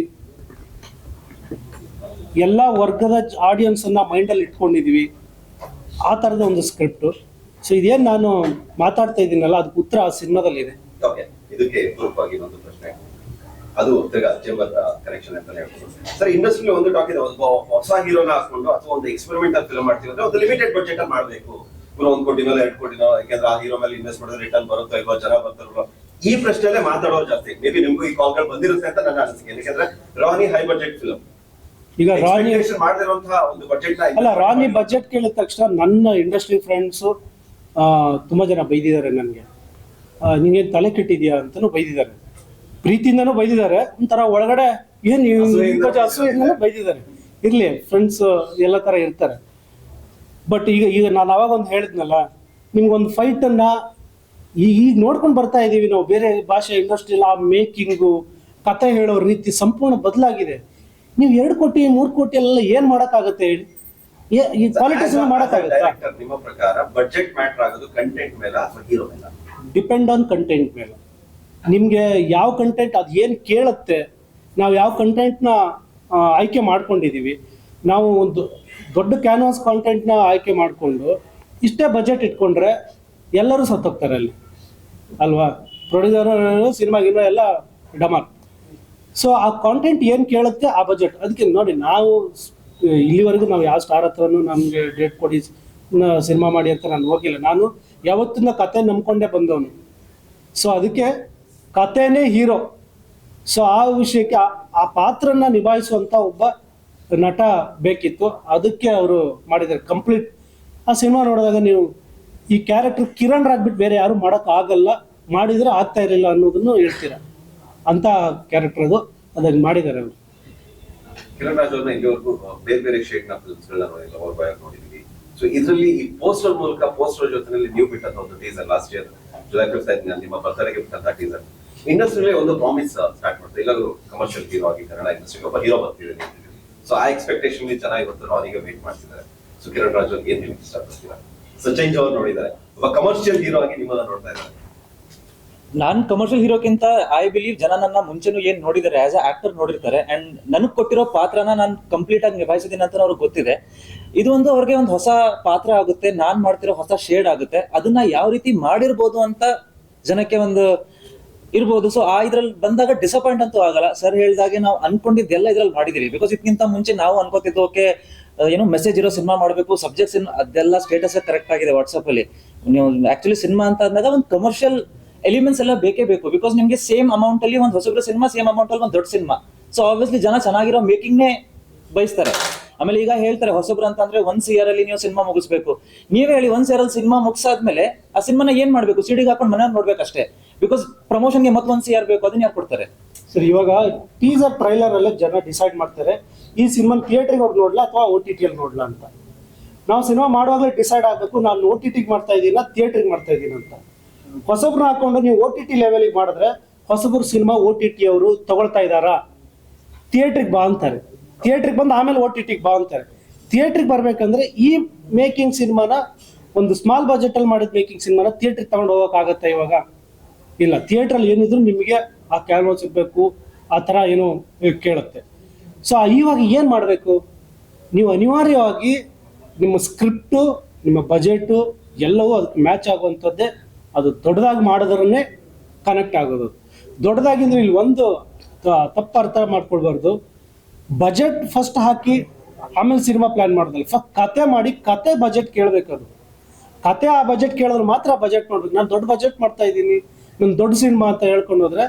ಎಲ್ಲ ವರ್ಗದ ಆಡಿಯನ್ಸನ್ನು ಮೈಂಡಲ್ಲಿ ಇಟ್ಕೊಂಡಿದ್ವಿ. ಆ ಥರದ ಒಂದು ಸ್ಕ್ರಿಪ್ಟು. ಸೊ ಇದೇನು ನಾನು ಮಾತಾಡ್ತಾ ಇದ್ದೀನಲ್ಲ, ಅದಕ್ಕೆ ಉತ್ತರ ಆ ಸಿನಿಮಾದಲ್ಲಿದೆ. ಓಕೆ, ಇದಕ್ಕೆ ಪೂರ್ವಕವಾಗಿ ಒಂದು ಪ್ರಶ್ನೆ, ಅದು ತಿರ್ಗಾ ಚೇಂಬರ್ ಕನೆಕ್ಷನ್ ಅಂತಾನೆ ಹೇಳ್ಬೋದು ಸರ್. ಇಂಡಸ್ಟ್ರಿಯಲ್ಲಿ ಒಂದು ಟಾಕ್ ಇದೆ, ಒಂದು ಹೊಸ ಹೀರೋನ ಹಾಕೊಂಡು ಅಥವಾ ಒಂದು ಎಕ್ಸ್ಪೆರಿಮೆಂಟಲ್ ಫಿಲ್ಮ್ ಮಾಡ್ತೀವಿ ಅಂದ್ರೆ ಒಂದು ಲಿಮಿಟೆಡ್ ಬಜೆಟ್ ಅಲ್ಲಿ ಮಾಡಬೇಕು. 1 ಕೋಟಿನೋ 2 ಕೋಟಿನೋ, ಯಾಕಂದ್ರೆ ಆ ಹೀರೋ ಮೇಲೆ ಇನ್ವೆಸ್ಟ್ ಮಾಡಿದ್ರೆ ರಿಟರ್ನ್ ಬರುತ್ತೋ ಇಲ್ವೋ, ಜನ ಬರ್ತಾರೋ, ಈ ಪ್ರಶ್ನೆಯಲ್ಲೇ ಮಾತಾಡೋರು ಜಾಸ್ತಿ. ಮೇ ಬಿ ನಿಮ್ಗೂ ಈ ಕಾಲ್ಗಳು ಬಂದಿರುತ್ತೆ ಅಂತ ನನ್ನ ಅನಿಸಿಕೆ. ಯಾಕಂದ್ರೆ ರಾನಿ ಹೈ ಬಜೆಟ್ ಫಿಲ್ಮ್, ಈಗ ರಾನಿ ಮಾಡಿರುವಂತಹ ಒಂದು ಬಜೆಟ್ ಅಲ್ಲ, ರಾನಿ ಬಜೆಟ್ ಕೇಳಿದ ತಕ್ಷಣ ನನ್ನ ಇಂಡಸ್ಟ್ರಿ ಫ್ರೆಂಡ್ಸು ತುಂಬ ಜನ ಬೈದಿದ್ದಾರೆ ನನಗೆ. ನಿಂಗೆ ತಲೆ ಕೆಟ್ಟಿದ್ಯಾ ಅಂತಲೂ ಬೈದಿದ್ದಾರೆ, ಪ್ರೀತಿಯಿಂದನೂ ಬೈದಿದ್ದಾರೆ, ಒಂಥರ ಒಳಗಡೆ ಏನು ಹಸುವಿಂದನೂ ಬೈದಿದ್ದಾರೆ. ಇರಲಿ, ಫ್ರೆಂಡ್ಸ್ ಎಲ್ಲ ಥರ ಇರ್ತಾರೆ. ಬಟ್ ಈಗ ನಾನು ಅವಾಗ ಒಂದು ಹೇಳಿದ್ನಲ್ಲ, ನಿಮ್ಗೊಂದು ಫೈಟನ್ನು ಈಗ ನೋಡ್ಕೊಂಡು ಬರ್ತಾ ಇದ್ದೀವಿ ನಾವು. ಬೇರೆ ಭಾಷೆ ಇಂಡಸ್ಟ್ರಿಯಲ್ಲಿ ಆ ಮೇಕಿಂಗು, ಕತೆ ಹೇಳೋ ರೀತಿ ಸಂಪೂರ್ಣ ಬದಲಾಗಿದೆ. ನೀವು 2 ಕೋಟಿ 3 ಕೋಟಿ ಎಲ್ಲ ಏನು ಮಾಡೋಕ್ಕಾಗತ್ತೆ ಹೇಳಿ? ಈ ಕ್ವಾಲಿಟೀಸ್ ಮಾಡೋಕ್ಕಾಗತ್ತಾ? ನಿಮ್ಮ ಪ್ರಕಾರ ಬಜೆಟ್ ಮ್ಯಾಟರ್ ಆಗೋದು ಕಂಟೆಂಟ್ ಮೇಲೆ ಅಥವಾ ಹೀರೋ ಮೇಲೆ? ಡಿಪೆಂಡ್ ಆನ್ ಕಂಟೆಂಟ್ ಮೇಲೆ. ನಿಮಗೆ ಯಾವ ಕಂಟೆಂಟ್ ಅದು ಏನು ಕೇಳುತ್ತೆ, ನಾವು ಯಾವ ಕಂಟೆಂಟ್ನ ಆಯ್ಕೆ ಮಾಡ್ಕೊಂಡಿದ್ದೀವಿ. ನಾವು ಒಂದು ದೊಡ್ಡ ಕ್ಯಾನ್ವಾಸ್ ಕಾಂಟೆಂಟ್ನ ಆಯ್ಕೆ ಮಾಡಿಕೊಂಡು ಇಷ್ಟೇ ಬಜೆಟ್ ಇಟ್ಕೊಂಡ್ರೆ ಎಲ್ಲರೂ ಸತ್ತೋಗ್ತಾರೆ ಅಲ್ಲಿ ಅಲ್ವಾ? ಪ್ರೊಡ್ಯೂಸರ್, ಸಿನಿಮಾಗಿರೋ ಎಲ್ಲ ಡಮಾರ್. ಸೊ ಆ ಕಾಂಟೆಂಟ್ ಏನು ಕೇಳುತ್ತೆ ಆ ಬಜೆಟ್. ಅದಕ್ಕೆ ನೋಡಿ, ನಾವು ಇಲ್ಲಿವರೆಗೂ ನಾವು ಯಾವ ಸ್ಟಾರ್ ಹತ್ರನೂ ನಮಗೆ ಡೇಟ್ ಕೊಡಿ ಸಿನಿಮಾ ಮಾಡಿ ಅಂತ ನಾನು ಹೋಗಿಲ್ಲ. ನಾನು ಯಾವತ್ತಿನ ಕತೆ ನಂಬ್ಕೊಂಡೇ ಬಂದವನು. ಸೊ ಅದಕ್ಕೆ ಕತೆನೇ ಹೀರೋ. ಸೊ ಆ ವಿಷಯಕ್ಕೆ ಆ ಪಾತ್ರನ ನಿಭಾಯಿಸುವಂಥ ಒಬ್ಬ ನಟ ಬೇಕಿತ್ತು. ಅದಕ್ಕೆ ಅವರು ಮಾಡಿದ್ದಾರೆ ಕಂಪ್ಲೀಟ್. ಆ ಸಿನಿಮಾ ನೋಡಿದಾಗ ನೀವು ಈ ಕ್ಯಾರೆಕ್ಟರ್ ಕಿರಣ್ ರಾಗ್ಬಿಟ್ಟು ಬೇರೆ ಯಾರು ಮಾಡೋಕ್ಕಾಗಲ್ಲ, ಮಾಡಿದರೆ ಆಗ್ತಾ ಇರಲಿಲ್ಲ ಅನ್ನೋದನ್ನು ಹೇಳ್ತೀರ. ಅಂತ ಕ್ಯಾರೆಕ್ಟರ್ ಅದನ್ನು ಮಾಡಿದ್ದಾರೆ ಅವರು. ಕಿರಣ್ ರಾಜ್ ಅವ್ರನ್ನ ಇಲ್ಲಿವರೆಗೂ ಬೇರೆ ಬೇರೆ ಶೇಡ್ನ ಫಿಲ್ಮ್ಸ್ಗಳನ್ನ ನೋಡಿಲ್ಲ, ಅವ್ರ ಬಾಯಾಗ ನೋಡಿದ್ವಿ. ಸೊ ಇದರಲ್ಲಿ ಈ ಪೋಸ್ಟರ್ ಮೂಲಕ, ಪೋಸ್ಟರ್ ಜೊತೆನಲ್ಲಿ ನೀವು ಬಿಟ್ಟಂತ ಒಂದು ಟೀಸರ್ ಲಾಸ್ಟ್ ಇಯರ್ ಜುಲೈ 5 ನಿಮ್ಮ ಬರ್ತಡೆಗೆ ಬಿಟ್ಟಂತ ಟೀಸರ್ ಇಂಡಸ್ಟ್ರಿಯಲ್ಲಿ ಒಂದು ಪ್ರಾಮಿಸ್ ಸ್ಟಾರ್ಟ್ ಮಾಡ್ತಾರೆ. ಎಲ್ಲರೂ ಕಮರ್ಷಿಯಲ್ ಹೀರೋ ಆಗಿ ಕನ್ನಡ ಇಂಡಸ್ಟ್ರಿಗೆ ಒಬ್ಬ ಹೀರೋ ಬರ್ತಿದೆ. ಸೊ ಆ ಎಕ್ಸ್ಪೆಕ್ಟೇಷನ್ ಚೆನ್ನಾಗಿ ಇವತ್ತು ರಾನಿಗೆ ವೇಟ್ ಮಾಡ್ತಿದ್ದಾರೆ. ಸೊ ಕಿರಣ್ ರಾಜ್ ಅವ್ರಿಗೆ ಏನ್ ಹೇಳಕ್ ಇಷ್ಟಪಡ್ತೀರಾ? ಸಚಿನ್ ಅವ್ರು ನೋಡಿದ್ದಾರೆ, ಒಬ್ಬ ಕಮರ್ಷಿಯಲ್ ಹೀರೋ ಆಗಿ ನಿಮ್ಮನ್ನ ನೋಡ್ತಾ ಇದ್ದಾರೆ. ನಾನ್ ಕಮರ್ಷಿಯಲ್ ಹೀರೋಕ್ಕಿಂತ ಐ ಬಿಲೀವ್ ಜನ ನನ್ನ ಮುಂಚೆನೂ ಏನ್ ನೋಡಿದ್ದಾರೆ ಆಸ್ ಅ ಆಕ್ಟರ್ ನೋಡಿರ್ತಾರೆ ಅಂಡ್ ನನಗ್ ಕೊಟ್ಟಿರೋ ಪಾತ್ರನ ನಾನು ಕಂಪ್ಲೀಟ್ ಆಗಿ ನಿಭಾಯಿಸಿದ್ದೀನಿ ಅಂತ ಅವ್ರಿಗೆ ಗೊತ್ತಿದೆ. ಇದು ಒಂದು ಅವ್ರಿಗೆ ಒಂದು ಹೊಸ ಪಾತ್ರ ಆಗುತ್ತೆ, ನಾನ್ ಮಾಡ್ತಿರೋ ಹೊಸ ಶೇಡ್ ಆಗುತ್ತೆ. ಅದನ್ನ ಯಾವ ರೀತಿ ಮಾಡಿರ್ಬೋದು ಅಂತ ಜನಕ್ಕೆ ಒಂದು ಇರ್ಬೋದು. ಸೊ ಆ ಇದ್ರಲ್ಲಿ ಬಂದಾಗ ಡಿಸಪಾಯಿಂಟ್ ಅಂತೂ ಆಗಲ್ಲ. ಸರ್ ಹೇಳ್ದಾಗೆ ನಾವು ಅನ್ಕೊಂಡಿದ್ದೆಲ್ಲ ಇದ್ರಲ್ಲಿ ಮಾಡಿದೀವಿ. ಬಿಕಾಸ್ ಇದಕ್ಕಿಂತ ಮುಂಚೆ ನಾವು ಅನ್ಕೋತಿದ್ದು ಓಕೆ ಏನೋ ಮೆಸೇಜ್ ಇರೋ ಸಿನಿಮಾ ಮಾಡಬೇಕು, ಸಬ್ಜೆಕ್ಟ್ಸ್ ಅದೆಲ್ಲ ಸ್ಟೇಟಸ್ ಕರೆಕ್ಟ್ ಆಗಿದೆ ವಾಟ್ಸಪ್ ಅಲ್ಲಿ. ನೀವು ಆಕ್ಚುಲಿ ಸಿನಿಮಾ ಅಂತ ಅಂದಾಗ ಒಂದು ಕಮರ್ಷಿಯಲ್ ಎಲಿಮೆಂಟ್ಸ್ ಎಲ್ಲ ಬೇಕೇ ಬೇಕು. ಬಿಕಾಸ್ ನಿಮ್ಗೆ ಸೇಮ್ ಅಮೌಂಟ್ ಅಲ್ಲಿ ಒಂದು ಹೊಸಬ್ರ ಸಿನಿಮಾ, ಸೇಮ್ ಅಮೌಂಟ್ ಅಲ್ಲಿ ಒಂದು ದೊಡ್ಡ ಸಿನಿಮಾ. ಸೊ ಆಬ್ವಿಯಸ್ಲಿ ಜನ ಚೆನ್ನಾಗಿರೋ ಮೇಕಿಂಗ್ ನೇ ಬಯಸ್ತಾರೆ. ಆಮೇಲೆ ಈಗ ಹೇಳ್ತಾರೆ ಹೊಸಬ್ರು ಅಂತ ಅಂದ್ರೆ 1 CR ಅಲ್ಲಿ ನೀವು ಸಿನಿಮಾ ಮುಗಿಸ್ಬೇಕು. ನೀವೇ ಹೇಳಿ 1 CR ಅಲ್ಲಿ ಸಿನಿಮಾ ಮುಗಿಸಾದ್ಮೇಲೆ ಆ ಸಿನಿಮಾನ ಏನ್ ಮಾಡ್ಬೇಕು? ಸಿಡಿಗೆ ಹಾಕೊಂಡು ಮನೇಲಿ ನೋಡ್ಬೇಕಷ್ಟೇ. ಬಿಕಾಸ್ ಪ್ರಮೋಷನ್ಗೆ ಮತ್ತೊಂದು CR ಬೇಕು, ಅದನ್ನ ಯಾರು ಕೊಡ್ತಾರೆ? ಸರ್ ಇವಾಗ ಟೀಸರ್ ಟ್ರೈಲರ್ ಅಲ್ಲೇ ಜನ ಡಿಸೈಡ್ ಮಾಡ್ತಾರೆ ಈ ಸಿನಿಮಾ ಥಿಯೇಟರ್ಗೆ ಹೋಗಿ ನೋಡ್ಲಾ ಅಥವಾ OTT ಅಲ್ಲಿ ನೋಡ್ಲಾ ಅಂತ. ನಾವು ಸಿನಿಮಾ ಮಾಡುವಾಗಲೇ ಡಿಸೈಡ್ ಆಗಬೇಕು ನಾನು OTT ಮಾಡ್ತಾ ಇದ್ದೀನ ಥಿಯೇಟರ್ಗೆ ಮಾಡ್ತಾ ಇದ್ದೀನಿ ಅಂತ. ಹೊಸಬ್ರನ್ನ ಹಾಕೊಂಡು ನೀವು OTT ಲೆವೆಲಿಗೆ ಮಾಡಿದ್ರೆ ಹೊಸಬ್ರು ಸಿನಿಮಾ OTT ಅವರು ತಗೊಳ್ತಾ ಇದ್ದಾರಾ, ಥಿಯೇಟ್ರಿಗೆ ಬಾ ಅಂತಾರೆ. ಥಿಯೇಟ್ರಿಗೆ ಬಂದು ಆಮೇಲೆ OTTಗೆ ಬಾ ಅಂತಾರೆ. ಥಿಯೇಟ್ರಿಗೆ ಬರ್ಬೇಕಂದ್ರೆ ಈ ಮೇಕಿಂಗ್ ಸಿನಿಮಾನ ಒಂದು ಸ್ಮಾಲ್ ಬಜೆಟ್ ಅಲ್ಲಿ ಮಾಡಿದ ಮೇಕಿಂಗ್ ಸಿನಿಮಾನ ಥಿಯೇಟ್ರಿಗೆ ತಗೊಂಡು ಹೋಗೋಕ್ಕಾಗತ್ತಾ ಇವಾಗ? ಇಲ್ಲ. ಥಿಯೇಟ್ರಲ್ಲಿ ಏನಿದ್ರು ನಿಮಗೆ ಆ ಕ್ಯಾನ್ವಾಸ್ ಇರಬೇಕು, ಆ ಥರ ಏನೋ ಕೇಳುತ್ತೆ. ಸೊ ಇವಾಗ ಏನು ಮಾಡಬೇಕು? ನೀವು ಅನಿವಾರ್ಯವಾಗಿ ನಿಮ್ಮ ಸ್ಕ್ರಿಪ್ಟು, ನಿಮ್ಮ ಬಜೆಟು ಎಲ್ಲವೂ ಅದಕ್ಕೆ ಮ್ಯಾಚ್ ಆಗುವಂಥದ್ದೇ. ಅದು ದೊಡ್ಡದಾಗಿ ಮಾಡೋದ್ರನ್ನೇ ಕನೆಕ್ಟ್ ಆಗೋದು. ದೊಡ್ಡದಾಗಿಂದ್ರೆ ಇಲ್ಲಿ ಒಂದು ತಪ್ಪು ಅರ್ಥ ಮಾಡ್ಕೊಳ್ಬಾರ್ದು. ಬಜೆಟ್ ಫಸ್ಟ್ ಹಾಕಿ ಆಮೇಲೆ ಸಿನಿಮಾ ಪ್ಲಾನ್ ಮಾಡೋದಲ್ಲ. ಫಸ್ಟ್ ಕತೆ ಮಾಡಿ ಕತೆ ಬಜೆಟ್ ಕೇಳಬೇಕು. ಅದು ಕತೆ ಆ ಬಜೆಟ್ ಕೇಳಿದ್ರೆ ಮಾತ್ರ ಬಜೆಟ್ ಮಾಡ್ಬೇಕು. ನಾನು ದೊಡ್ಡ ಬಜೆಟ್ ಮಾಡ್ತಾ ಇದ್ದೀನಿ, ನನ್ನ ದೊಡ್ಡ ಸಿನಿಮಾ ಅಂತ ಹೇಳ್ಕೊಂಡು ಹೋದ್ರೆ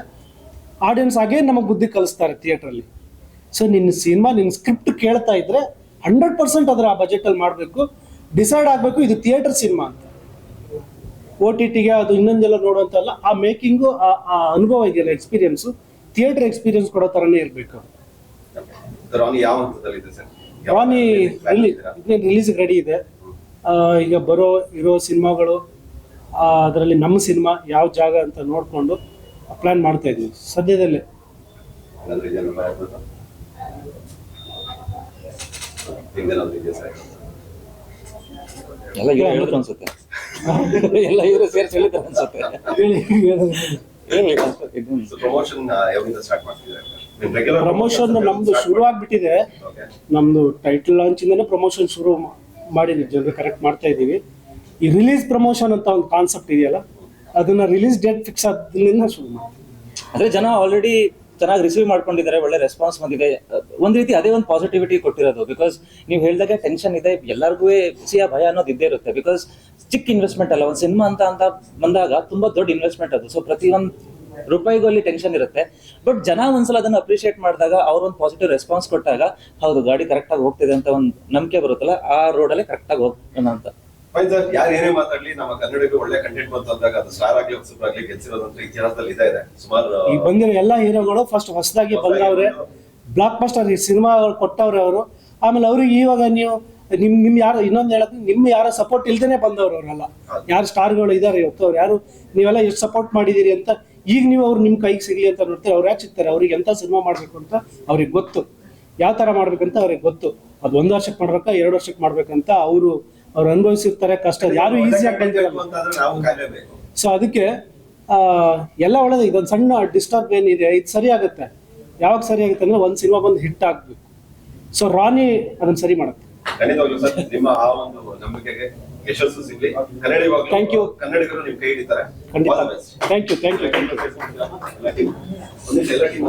ಆಡಿಯನ್ಸ್ ಆಗೇ ನಮಗೆ ಬುದ್ಧಿ ಕಲಿಸ್ತಾರೆ ಥಿಯೇಟ್ರಲ್ಲಿ. ಸೊ ನಿನ್ನ ಸಿನಿಮಾ, ನಿನ್ನ ಸ್ಕ್ರಿಪ್ಟ್ ಕೇಳ್ತಾ ಇದ್ರೆ 100% ಅದರ ಆ ಬಜೆಟಲ್ಲಿ ಮಾಡಬೇಕು. ಡಿಸೈಡ್ ಆಗಬೇಕು ಇದು ಥಿಯೇಟರ್ ಸಿನಿಮಾ ಅಂತ. OTTಗೆ ಅದು ಇನ್ನೊಂದೆಲ್ಲ ನೋಡುವಂತಲ್ಲ. ಆ ಮೇಕಿಂಗು, ಆ ಅನುಭವ ಇದೆಯಲ್ಲ, ಎಕ್ಸ್ಪೀರಿಯನ್ಸು ಥಿಯೇಟರ್ ಎಕ್ಸ್ಪೀರಿಯನ್ಸ್ ಕೊಡೋ ಥರನೇ ಇರಬೇಕು. ರಾನಿ ಯಾವ ಹಂತದಲ್ಲಿ ಇದೆ ಸರ್? ರಾನಿ ರಿಲೀಸ್ ರೆಡಿ ಇದೆ. ಈಗ ಇರೋ ಸಿನಿಮಾಗಳು ಅದರಲ್ಲಿ ನಮ್ಮ ಸಿನಿಮಾ ಯಾವ ಜಾಗ ಅಂತ ನೋಡಿಕೊಂಡು ಪ್ಲಾನ್ ಮಾಡ್ತಾ ಇದ್ದೀವಿ ಸದ್ಯದಲ್ಲೇ. ಎಲ್ಲ ಇವ್ರು ಹೇಳಿದ್ರು ಅನ್ಸುತ್ತೆ. ಎಲ್ಲ ಇವರು ಸೇರಿಸಿ ಹೇಳಿದ್ರು ಅನ್ಸುತ್ತೆ. ಪ್ರಮೋಷನ್ ನಮ್ದು ಶುರು ಆಗ್ಬಿಟ್ಟಿದೆ. ನಮ್ದು ಟೈಟಲ್ ಲಾಂಚ್ ಇಂದನೇ ಪ್ರಮೋಷನ್ ಶುರು ಮಾಡಿದ್ವಿ. ಜನರು ಕರೆಕ್ಟ್ ಮಾಡ್ತಾ ಇದ್ದೀವಿ. ಈ ರಿಲೀಸ್ ಪ್ರಮೋಷನ್ ಅಂತ ಒಂದು ಕಾನ್ಸೆಪ್ಟ್ ಇದೆಯಲ್ಲ, ಅದನ್ನ ರಿಲೀಸ್ ಡೇಟ್ ಫಿಕ್ಸ್ ಆದ್ರಿಂದ ಶುರು ಮಾಡ್ತೀವಿ. ಅಂದ್ರೆ ಜನ ಆಲ್ರೆಡಿ ಚೆನ್ನಾಗಿ ರಿಸೀವ್ ಮಾಡ್ಕೊಂಡಿದ್ದಾರೆ, ಒಳ್ಳೆ ರೆಸ್ಪಾನ್ಸ್ ಬಂದಿದೆ. ಒಂದ್ ರೀತಿ ಅದೇ ಒಂದು ಪಾಸಿಟಿವಿಟಿ ಕೊಟ್ಟಿರೋದು. ಬಿಕಾಸ್ ನೀವು ಹೇಳಿದಾಗ ಟೆನ್ಷನ್ ಇದೆ, ಎಲ್ಲರಿಗೂ ಸಿಹಿಯ ಭಯ ಅನ್ನೋದು ಇದ್ದೇ ಇರುತ್ತೆ. ಬಿಕಾಸ್ ಚಿಕ್ಕ ಇನ್ವೆಸ್ಟ್ಮೆಂಟ್ ಅಲ್ಲ, ಒಂದು ಸಿನಿಮಾ ಅಂತ ಬಂದಾಗ ತುಂಬಾ ದೊಡ್ಡ ಇನ್ವೆಸ್ಟ್ಮೆಂಟ್ ಅದು. ಸೊ ಪ್ರತಿ ಒಂದು ರೂಪಾಯಿಗೂ ಅಲ್ಲಿ ಟೆನ್ಷನ್ ಇರುತ್ತೆ. ಬಟ್ ಜನ ಒಂದ್ಸಲ ಅದನ್ನ ಅಪ್ರಿಷಿಯೇಟ್ ಮಾಡಿದಾಗ, ಅವ್ರ ಒಂದು ಪಾಸಿಟಿವ್ ರೆಸ್ಪಾನ್ಸ್ ಕೊಟ್ಟಾಗ, ಹೌದು ಗಾಡಿ ಕರೆಕ್ಟ್ ಆಗಿ ಹೋಗ್ತಿದೆ ಅಂತ ಒಂದು ನಂಬಿಕೆ ಬರುತ್ತಲ್ಲ, ಆ ರೋಡಲ್ಲೇ ಕರೆಕ್ಟ್ ಆಗಿ ಹೋಗೋಣ ಅಂತ. ಯಾರು ಏನೇ ಮಾತಾಡ್ಲಿ, ನಮ್ಮ ಕನ್ನಡಿಗರು ಒಳ್ಳೆ ಕಂಟೆಂಟ್ ಬಂತು ಅಂದಾಗ ಅದು ಸ್ಟಾರ್ ಆಗ್ಲಿ ಸೂಪರ್ ಆಗ್ಲಿ ಗೆಲ್ಸಿರೋದಂತ ಇತಿಹಾಸದಲ್ಲಿ ಇದೆ. ಸುಮಾರು ಈ ಬಂದಿರೋ ಎಲ್ಲ ಹೀರೋಗಳು ಫಸ್ಟ್ ಹೊಸದಾಗಿ ಬಂದವ್ರೆ, ಬ್ಲಾಕ್ ಬಸ್ಟರ್ ಈ ಸಿನಿಮಾಗಳು ಕೊಟ್ಟವ್ರೆ ಅವರು. ಆಮೇಲೆ ಅವ್ರಿಗೆ ಇವಾಗ ನೀವು ನಿಮ್ ಯಾರು ಇನ್ನೊಂದು ಹೇಳಕ್, ನಿಮ್ಮ ಯಾರೋ ಸಪೋರ್ಟ್ ಇಲ್ದೇನೆ ಬಂದವ್ರು ಅವರೆಲ್ಲ. ಯಾರು ಸ್ಟಾರ್ಗಳು ಇದಾರೆ ಇವತ್ತು, ಅವ್ರು ಯಾರು ನೀವೆಲ್ಲ ಎಷ್ಟು ಸಪೋರ್ಟ್ ಮಾಡಿದೀರಿ ಅಂತ ಈಗ ನೀವು ಅವ್ರು ನಿಮ್ಮ ಕೈಗೆ ಸಿಗ್ಲಿ ಅಂತ ನೋಡ್ತಾರೆ. ಅವ್ರು ಯಾಕೆ ಸಿಗ್ತಾರೆ? ಅವ್ರಿಗೆ ಎಂತ ಸಿನಿಮಾ ಮಾಡ್ಬೇಕು ಅಂತ ಅವ್ರಿಗೆ ಗೊತ್ತು, ಯಾವ ತರ ಮಾಡ್ಬೇಕಂತ ಅವ್ರಿಗೆ ಗೊತ್ತು. ಅದು 1 ವರ್ಷಕ್ಕೆ ಮಾಡ್ಬೇಕಾ 2 ವರ್ಷಕ್ಕೆ ಮಾಡ್ಬೇಕಂತ ಅವ್ರು ಅನುಭವಿಸಿರ್ತಾರೆ ಕಷ್ಟ. ಯಾರು ಈಸಿಯಾಗಿ ಬಂದಿರಲ್ಲ. ಸೊ ಅದಕ್ಕೆ ಎಲ್ಲ ಒಳ್ಳೇದು. ಇದೊಂದು ಸಣ್ಣ ಡಿಸ್ಟರ್ಬ್ ಏನಿದೆ, ಇದು ಸರಿ ಆಗುತ್ತೆ. ಯಾವಾಗ ಸರಿ ಆಗುತ್ತೆ ಅಂದ್ರೆ ಒಂದು ಸಿನಿಮಾ ಬಂದು ಹಿಟ್ ಆಗ್ಬೇಕು. ಸೊ ರಾನಿ ಅದನ್ನ ಸರಿ ಮಾಡುತ್ತೆ. ಖಂಡಿತವಾಗ್ಲೂ ಸರ್, ನಿಮ್ಮ ಆ ಒಂದು ನಂಬಿಕೆಗೆ ಯಶಸ್ಸು ಸಿಗ್ಲಿ. Thank you. ಕನ್ನಡಿಗರು ನಿಮ್ ಕೈ ಹಿಡಿತಾರೆ. ಖಂಡಿತ. Thank you. ಎಲ್ಲ ಟೀಮ್